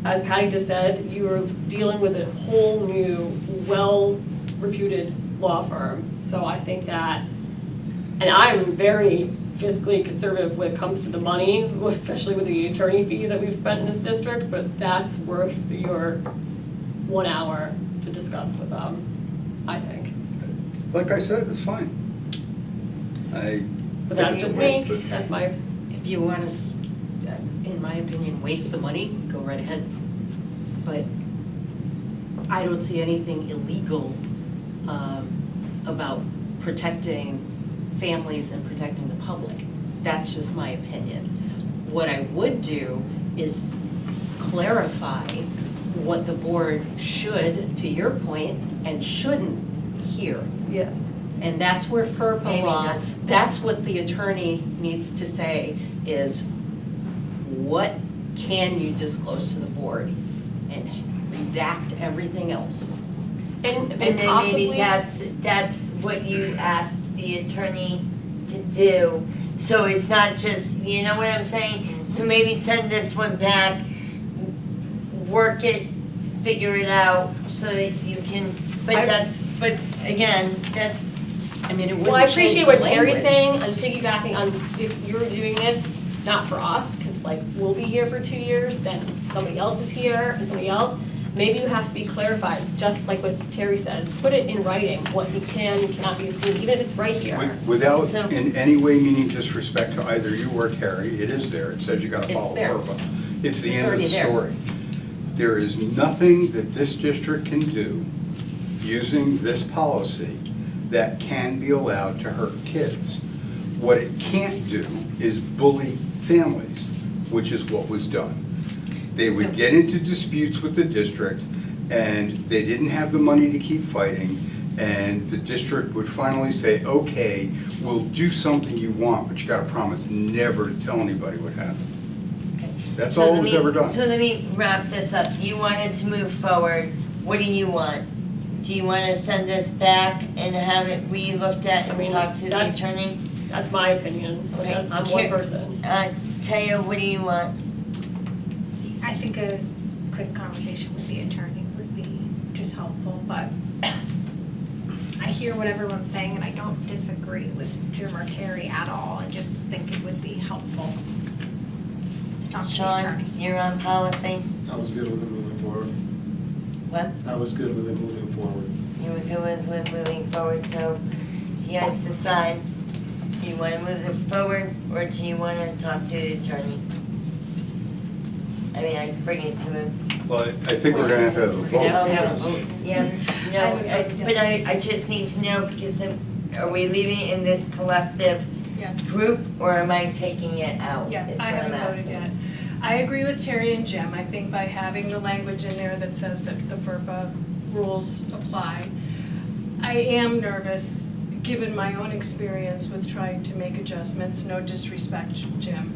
as Patty just said, you are dealing with a whole new, well-reputed law firm. So I think that, and I'm very fiscally conservative when it comes to the money, especially with the attorney fees that we've spent in this district, but that's worth your 1 hour to discuss with them, I think. Like I said, it's fine. But that's just me, that's my, If you want to, in my opinion, waste the money, go right ahead. But I don't see anything illegal about protecting families and protecting the public. That's just my opinion. What I would do is clarify what the board should, to your point, and shouldn't hear. yeah. And that's where FERPA Maybe law, that's- that's what the attorney needs to say is, what can you disclose to the board? And redact everything else. And and then maybe possibly, that's what you asked the attorney to do. So it's not just, you know what I'm saying? So maybe send this one back, work it, figure it out, so that you can, but again, that's, I mean, it well, wouldn't I change appreciate the what Terry's language. saying on piggybacking on if you're doing this, not for us, because like we'll be here for 2 years, then somebody else is here and somebody else. Maybe it has to be clarified, just like what Terry said. Put it in writing, what you can and cannot be seen, even if it's right here. Without So- in any way meaning disrespect to either you or Terry, it is there. It says you gotta It's follow there. FERPA. It's the It's end of already the there. story. There is nothing that this district can do using this policy that can be allowed to hurt kids. What it can't do is bully families, which is what was done. They So- would get into disputes with the district, and they didn't have the money to keep fighting, and the district would finally say, okay, we'll do something you want, but you gotta promise never to tell anybody what happened. That's so all let that was me- ever done. So let me wrap this up. You wanted to move forward. What do you want? Do you want to send this back and have it re-looked at I and mean, talk to the that's- attorney? That's my opinion. Like, Okay. I'm one person. Taya, what do you want? I think a quick conversation with the attorney would be just helpful, but I hear what everyone's saying and I don't disagree with Jim or Terry at all. I just think it would be helpful to talk to the Sean, attorney. you're on policy? I was good with it moving forward. What? I was good with it moving forward. You were good with moving forward, so he has to decide. Do you want to move this forward, or do you want to talk to the attorney? I mean, I can bring it to him. Well, I think we're gonna have to have a We're gonna have to have a vote. vote. Yeah, no, I would vote but I just need to know, because are we leaving it in this collective Yeah. group, or am I taking it out? Yeah, is I what I'm haven't voted asking. yet. I agree with Terry and Jim. I think by having the language in there that says that the FERPA rules apply, I am nervous, given my own experience with trying to make adjustments, no disrespect, Jim,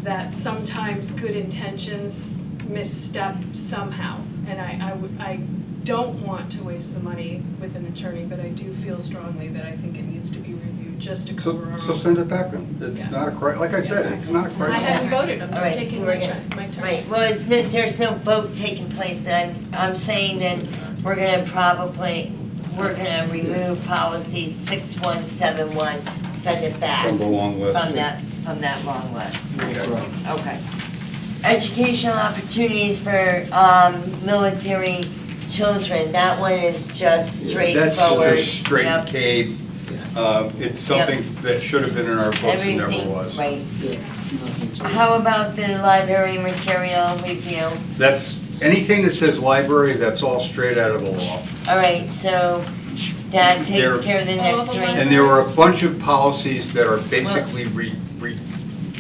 that sometimes good intentions misstep somehow. And I don't want to waste the money with an attorney, but I do feel strongly that I think it needs to be reviewed just to So, cover our so own. send it back then. Yeah. It's not a like I said, it's not a I crisis. haven't voted, I'm All just right, so taking we're my gonna- turn, my turn. Right, well, there's no vote taking place, but I'm saying that we're gonna remove policy 6171, send it back From the long list. from that long list. Okay. Okay. Educational opportunities for military children, that one is just straightforward. That's just straight Yep. Cape. It's something that should have been in our books and never Everything, was. right. Yeah, nothing to. How about the library material review? That's, anything that says library, that's all straight out of the law. All right, so that There- takes care of the All next the three. library- And there were a bunch of policies that are basically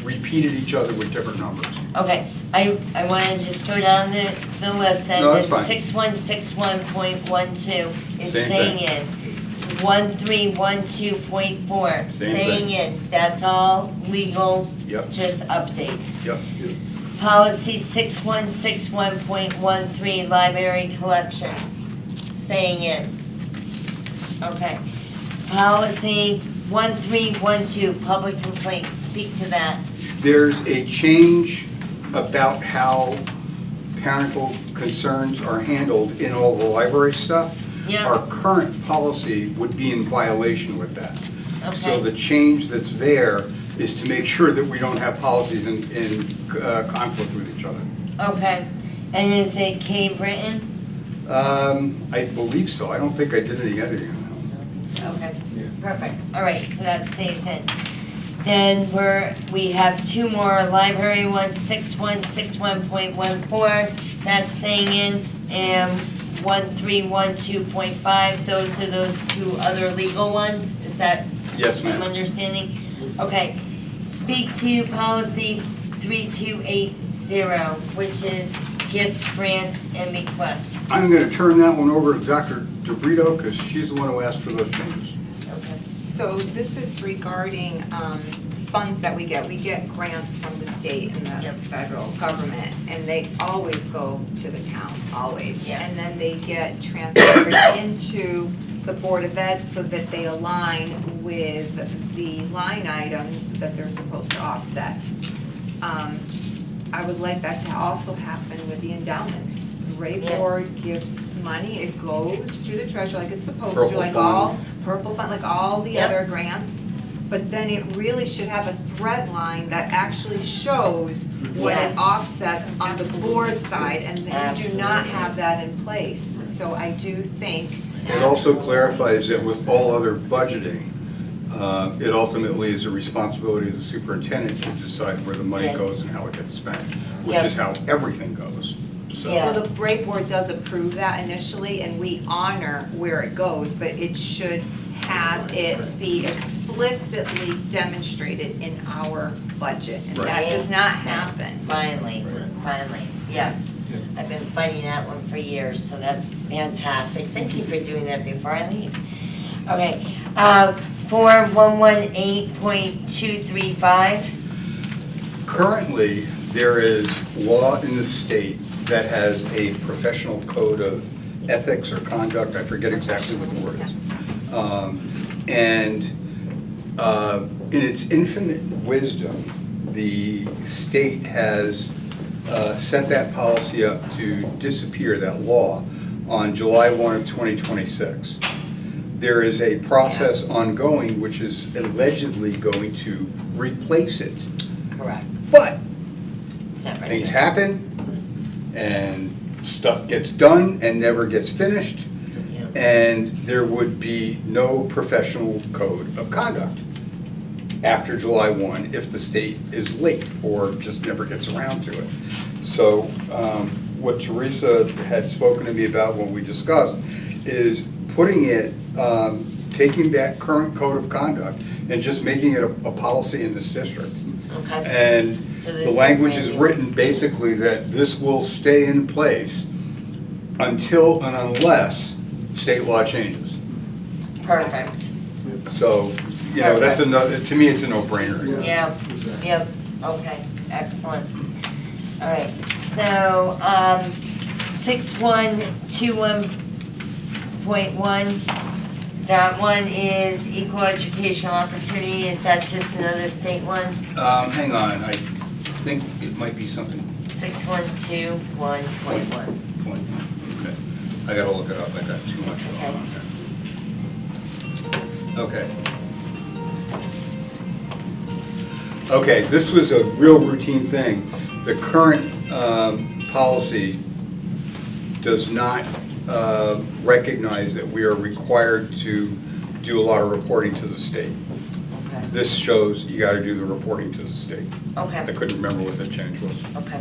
repeated each other with different numbers. Okay, I want to just go down the list then. No, that's fine. 6161.12 is Same staying thing. in. 1312.4, Same staying thing. in. That's all legal, Yep, just updates. yep. Policy 6161.13, library collections, staying in. Okay. Policy 1312, public complaints, speak to that. There's a change about how parental concerns are handled in all the library stuff. Yeah. Our current policy would be in violation with that. So Okay. the change that's there is to make sure that we don't have policies in conflict with each other. Okay. And is it K. Britton? I believe so. I don't think I did any editing on Okay, Yeah. perfect. All right, so that stays in. Then we have two more library ones, 6161.14, that's staying in, and 1312.5, those are those two other legal ones? Is that that. Yes, I'm ma'am. understanding? Okay. Speak to policy 3280, which is gifts, grants, and requests. I'm going to turn that one over to Dr. DeBrito because she's the one who asked for those changes. Okay. So this is regarding funds that we get. We get grants from the state and the Yep. federal government, and they always go to the town, always. Yeah. And then they get transferred into the Board of Ed so that they align with the line items that they're supposed to offset. I would like that to also happen with the endowments. The Ray Yeah. Board gives money, it goes to the treasurer like it's supposed to, Purple like fund. all, purple fund, like all the Yep. other grants. But then it really should have a thread line that actually shows what Yes. it offsets on the board side, and we do not Absolutely. have that in place. So I do think, It also clarifies that with all other budgeting, it ultimately is a responsibility of the superintendent to decide where the money Yeah. goes and how it gets spent, which Yeah. is how everything goes. So, Yeah. well, the Ray Board does approve that initially, and we honor where it goes, but it should have it be explicitly demonstrated in our budget, and that Right. does not happen. Finally, yes. I've been fighting that one for years, so that's fantastic. Thank you for doing that before I leave. Okay, 4118.235. Currently, there is law in the state that has a professional code of ethics or conduct, I forget exactly what the word is. And in its infinite wisdom, the state has set that policy up to disappear, that law, on July 1 of 2026. There is a process ongoing which is allegedly going to replace it. Correct. But Is that right? things happen, and stuff gets done and never gets finished, Yeah. and there would be no professional code of conduct after July 1 if the state is late or just never gets around to it. So what Teresa had spoken to me about when we discussed is putting it, taking that current code of conduct and just making it a policy in this district. Okay. And So this the is language is brand new. written basically that this will stay in place until and unless state law changes. Perfect. So, you know, that's another, to me, it's a no-brainer. Yeah. Exactly. Yep, okay, excellent. All right, so, 6121.1, That one is equal educational opportunity, is that just another state one? Hang on, I think it might be something. 6121.1. Okay, I gotta look it up, I got too much going on there. Okay. Okay, this was a real routine thing. The current policy does not recognize that we are required to do a lot of reporting to the state. Okay. This shows you gotta do the reporting to the state. I Okay, couldn't remember what the change was. okay.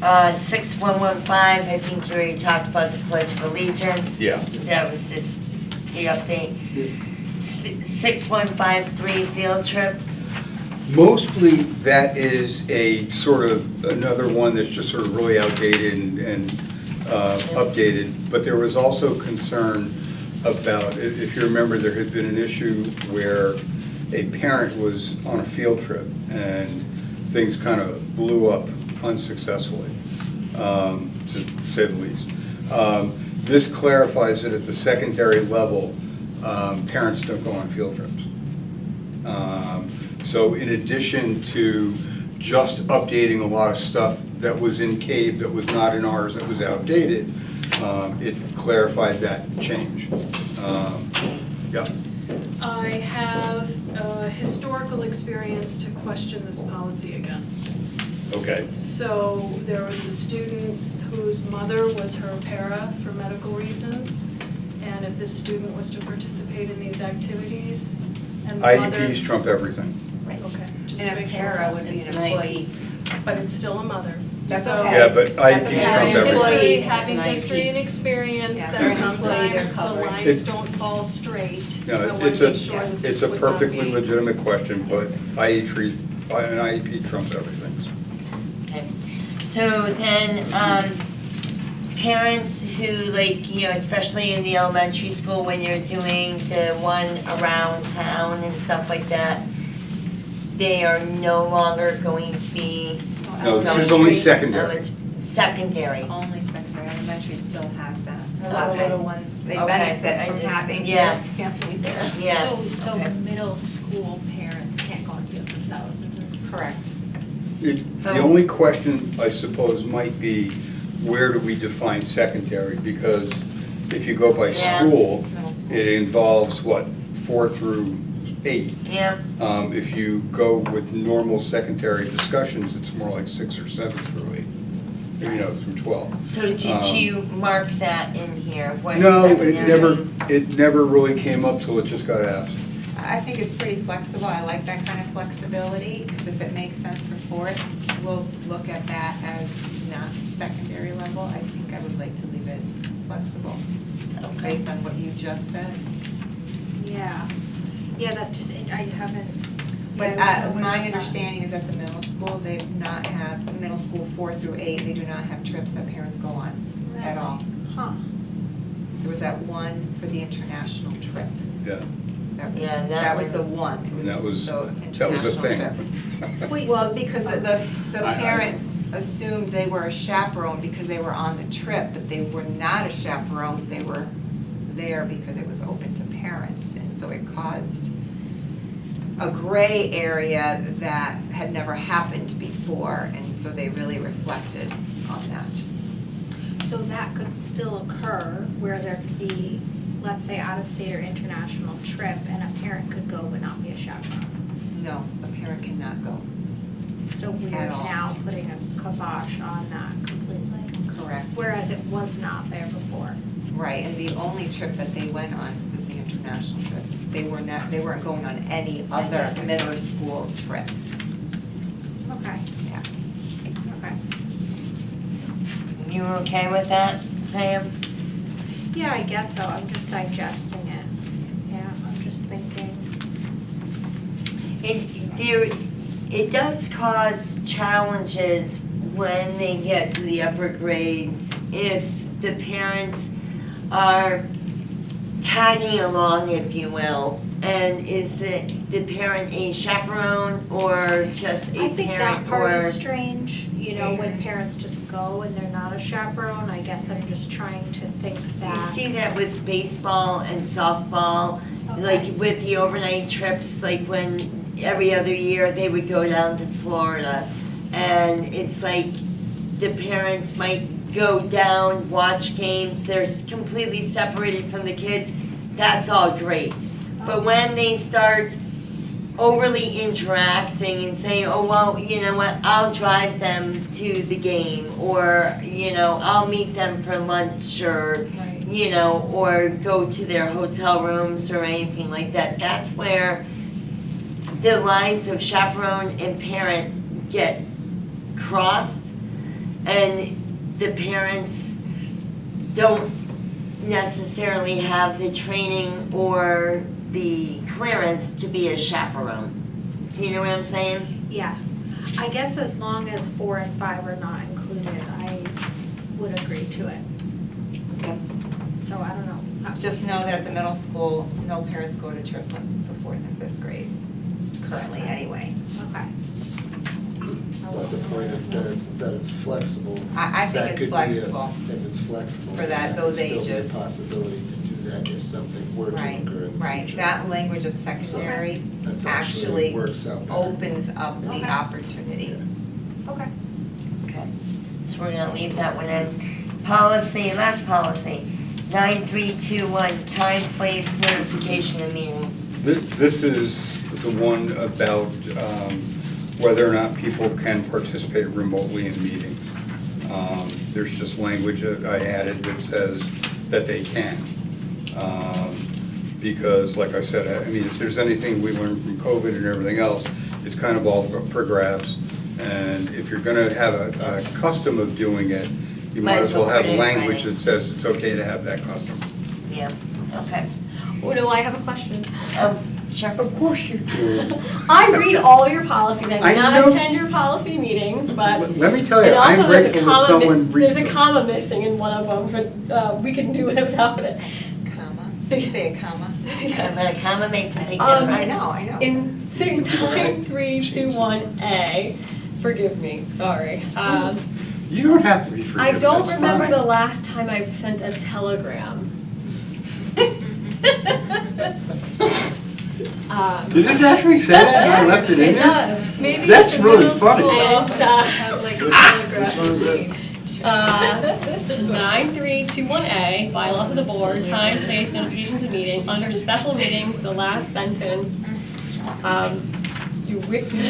6115, I think you already talked about the Pledge of Allegiance. Yeah. That was just the update. 6153, field trips. Mostly, that is a sort of another one that's just sort of really outdated and updated. But there was also concern about, if you remember, there had been an issue where a parent was on a field trip and things kind of blew up unsuccessfully, to say the least. This clarifies that at the secondary level, parents don't go on field trips. So in addition to just updating a lot of stuff that was in CAVE that was not in ours, that was outdated, it clarified that change. Yeah. I have historical experience to question this policy against. Okay. So there was a student whose mother was her para for medical reasons, and if this student was to participate in these activities, and the mother... IEPs trump everything. Okay, just to And a make sure. para would be an employee. But it's still a mother. That's So okay. Yeah, but That's IEPs okay. trump having everything. history, That's having an history IP. and experience Yeah, that they're an employee, they're sometimes the covered. lines It's- don't fall straight. No, I want it's to a- make sure that It's this a would not perfectly be- legitimate question, but an IEP trumps everything. Okay. So then, parents who especially in the elementary school, when you're doing the one around town and stuff like that, they are no longer going to be. No, this is only secondary. Secondary. Only secondary, elementary still has that. A lot of Okay. little ones, they Okay, benefit I from just- having yeah. their family there. Yeah. So okay. middle school parents can't go on field trips, that was Correct. The only question, I suppose, might be, where do we define secondary? Because if you go by Yeah. school, It's middle school. it involves, what, 4 through 8? Yeah, If you go with normal secondary discussions, it's more like 6 or 7 through 8, through 12. so did you mark that in here? What No, secondary means? it never really came up till it just got asked. I think it's pretty flexible. I like that kind of flexibility, because if it makes sense for fourth, we'll look at that as not secondary level. I think I would like to leave it flexible, Okay. based on what you just said. Yeah, yeah, that's just, I haven't. But yeah, I wasn't aware my of that. understanding is at the middle school, they do not have, middle school 4 through 8, they do not have trips that parents go on at all. Huh. There was that one for the international trip. Yeah, Yeah, that That was was- the one. It and that was the a international thing. trip. Wait, Well, so- because the I- parent assumed they were a chaperone because they were on the trip, but they were not a chaperone, they were there because it was open to parents, and so it caused a gray area that had never happened before, and so they really reflected on that. So that could still occur where there could be, let's say, out-of-state or international trip, and a parent could go but not be a chaperone. No, a parent cannot go. So we are At all. now putting a kibosh on that completely, Correct. whereas it was not there before. Right, and the only trip that they went on was the international trip. They weren't going on any other middle school trip. Okay. Yeah. Okay. You okay with that, Sam? Yeah, I guess so. I'm just digesting it. Yeah, I'm just thinking. It does cause challenges when they get to the upper grades if the parents are tagging along, if you will, And is the parent a chaperone or just a I think that parent part or? is strange, you know, when parents just go and they're not a chaperone. I guess I'm just trying to think You that. see that with baseball and softball, Okay. like with the overnight trips, like when every other year they would go down to Florida. And it's like the parents might go down, watch games, they're completely separated from the kids. That's all great. But when they start overly interacting and saying, oh, well, you know what, I'll drive them to the game, or, you know, I'll meet them for lunch, or, Right. you know, or go to their hotel rooms or anything like that, that's where the lines of chaperone and parent get crossed, and the parents don't necessarily have the training or the clearance to be a chaperone. Do you know what I'm saying? Yeah, I guess as long as 4 and 5 are not included, I would agree to it. Okay. So I don't know. Just know that at the middle school, no parents go to trips for 4th and 5th grade, currently anyway. Okay. But the point of that it's flexible. I think that it's could be flexible. If it's flexible. For that- then those still be ages. a possibility to do that if something were to Right, occur in the right. future. That language of secondary That's actually works out better. opens up the Okay. opportunity. Okay. Okay. So we're gonna leave that one in. Policy, last policy, 9321, time, place, notification of meetings. This is the one about whether or not people can participate remotely in meetings. There's just language that I added that says that they can. Because, like I said, I mean, if there's anything we learned from COVID and everything else, it's kind of all for grabs. And if you're gonna have a custom of doing it, you might as well have put it in language writing. that says it's okay to have that custom. Yeah, okay. Oh, no, I have a question. Sure. Of course you do. I read all your policies. I I do not know. attend your policy meetings, but. Let me tell you, And I'm also, there's a grateful that comma someone reads There's a them. comma missing in one of them, but we can do it without it. Comma, say a comma. But a comma makes a big Um, difference. I know. In 9321A, forgive me, sorry. You don't have to be forgiven. I don't that's remember fine. the last time I've sent a telegram. Did this actually say that and I left it in It there? does. Maybe That's at the really middle funny. school And, office have like a Which telegraph one is it? machine. 9321A, bylaws of the board, time, place, notifications of meeting, under special meetings, the last sentence, you written,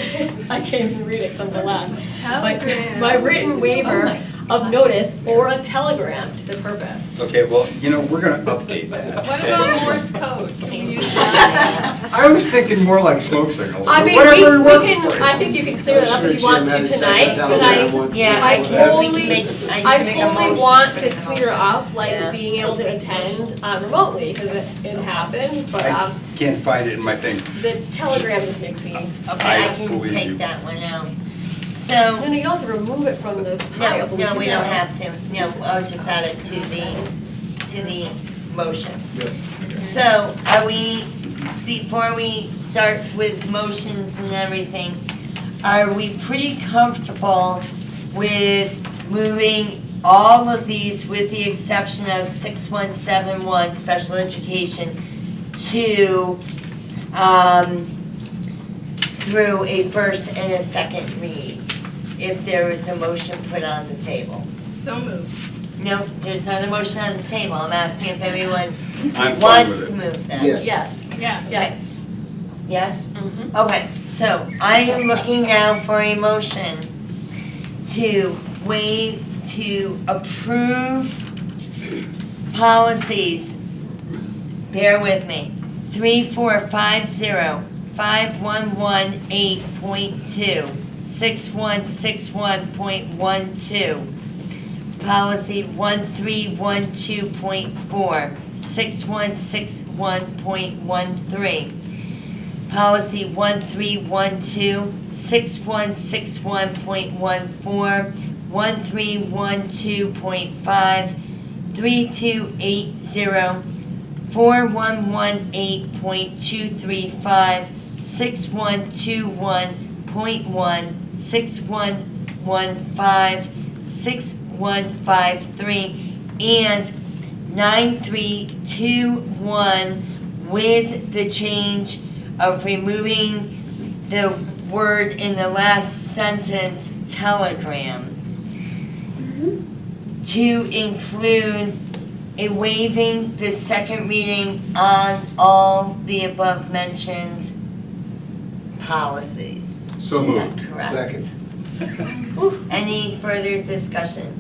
I can't even read it because I'm gonna laugh. Telegram. My written waiver of notice or a telegram to the purpose. Okay, well, you know, we're gonna update that. What about Morse code? Can you use that? I was thinking more like smoke signals, I but mean, whatever we works can, for you. I think you can clear it up if you want to tonight, because Yeah, I we can totally- make, I can make a totally motion. want to clear up, Yeah. like, being able to attend remotely, because it happens, but I can't find it in my thing. the telegram just makes me, Okay, I I can believe you. take that one out. no, So, no, you don't have to remove it from the pile. no, but no, can we do don't that. have to. No, I'll just add it to the motion. Yep. So, are we, before we start with motions and everything, are we pretty comfortable with moving all of these with the exception of 6171, special education, to, through a first and a second read, if there was a motion put on the table? So moved. No, there's not a motion on the table. I'm asking if everyone I'm fine wants with to it. move that. Yes. Yes, Yes. yes. Yes? Mhm. Okay, so I am looking now for a motion to approve policies. Bear with me. 3450, 5118.2, 6161.12, policy 1312.4, 6161.13, policy 1312, 6161.14, 1312.5, 3280, 4118.235, 6121.1, 6115, 6153, and 9321 with the change of removing the word in the last sentence, telegram, to include a waiving the second reading on all the above mentioned policies. So Is that moved. correct? Second. Any further discussion?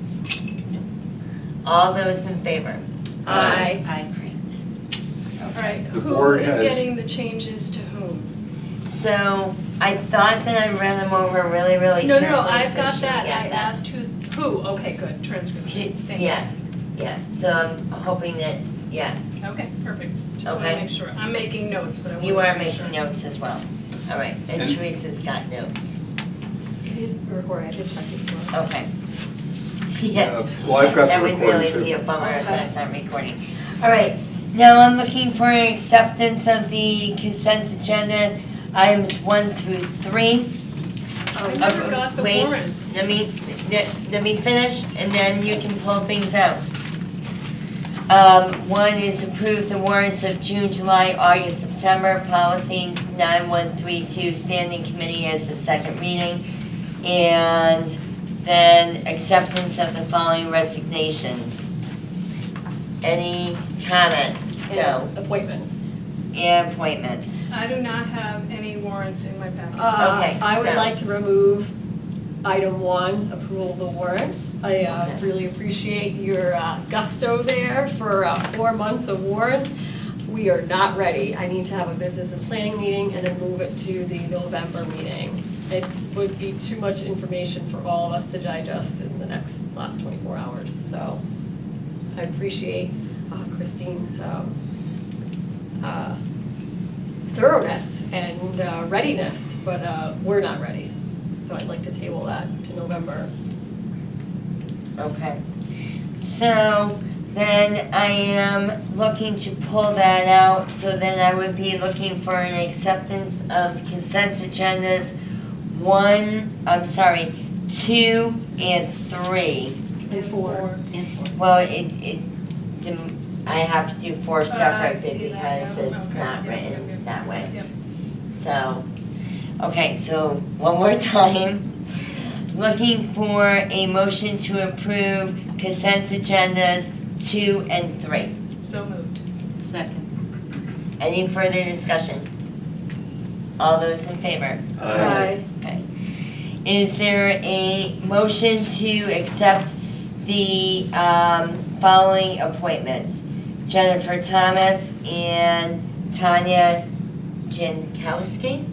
All those in favor? Aye. Great. All right, The who board is has- getting the changes to whom? So I thought that I read them over really, really No, carefully. no, I've so got she that. get I asked who, okay, good, transcription. Thank you. Yeah, so I'm hoping that, yeah, Okay, perfect. Just want to Okay. make sure. I'm making notes, but I want to you make are sure. making notes as well. All right, and And- Teresa's got notes. It is recorded, I did check it before. Okay. Yeah. Well, I've got That the would recording really too. be a bummer if Okay. that's not recording. All right, now I'm looking for an acceptance of the consent agenda, items 1 through 3. I never got the Wait, warrants. Let me finish, and then you can pull things out. One is approve the warrants of June, July, August, September, policy 9132, standing committee as the second reading. And then acceptance of the following resignations. Any comments? No. And appointments. And appointments. I do not have any warrants in my packet. Okay, I would so- like to remove item 1, approval of the warrants. I Okay. really appreciate your gusto there for 4 months of warrants. We are not ready. I need to have a business and planning meeting and then move it to the November meeting. It would be too much information for all of us to digest in the last 24 hours. So I appreciate Christine's thoroughness and readiness, but we're not ready. So I'd like to table that to November. Okay. So then I am looking to pull that out, so then I would be looking for an acceptance of consent agendas 2 and 3. And 4. Well, I have to do 4 I separately see that, because yeah. it's Okay, not yep, written yep, that way. Yep. So, okay, so one more time. Looking for a motion to approve consent agendas 2 and 3. So moved. Second. Any further discussion? All those in favor? Aye. Okay. Is there a motion to accept the following appointments? Jennifer Thomas and Tanya Jankowski?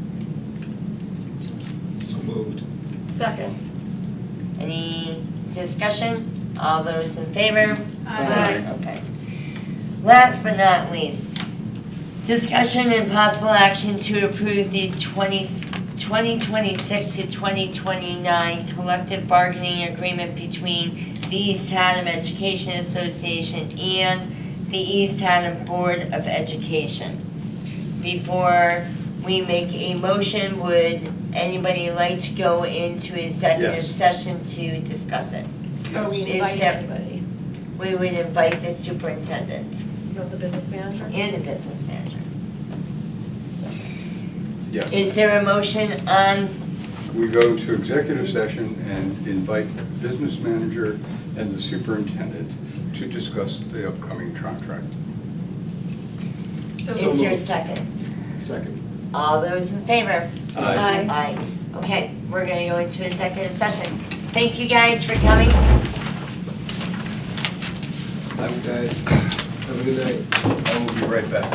So moved. Second. Any discussion? All those in favor? Aye. Okay. Last but not least, discussion and possible action to approve the 2026 to 2029 collective bargaining agreement between the East Haddam Education Association and the East Haddam Board of Education. Before we make a motion, would anybody like to go into executive Yes. session to discuss it? Are we Is inviting there- anybody? We would invite the superintendent Not the business manager? and the business manager. Yes. Is there a motion on, We go to executive session and invite the business manager and the superintendent to discuss the upcoming contract. So is moved. there a second? Second. All those in favor? Aye. Aye. Okay, we're gonna go into executive session. Thank you guys for coming. Thanks, guys. Have a good night. I will be right back.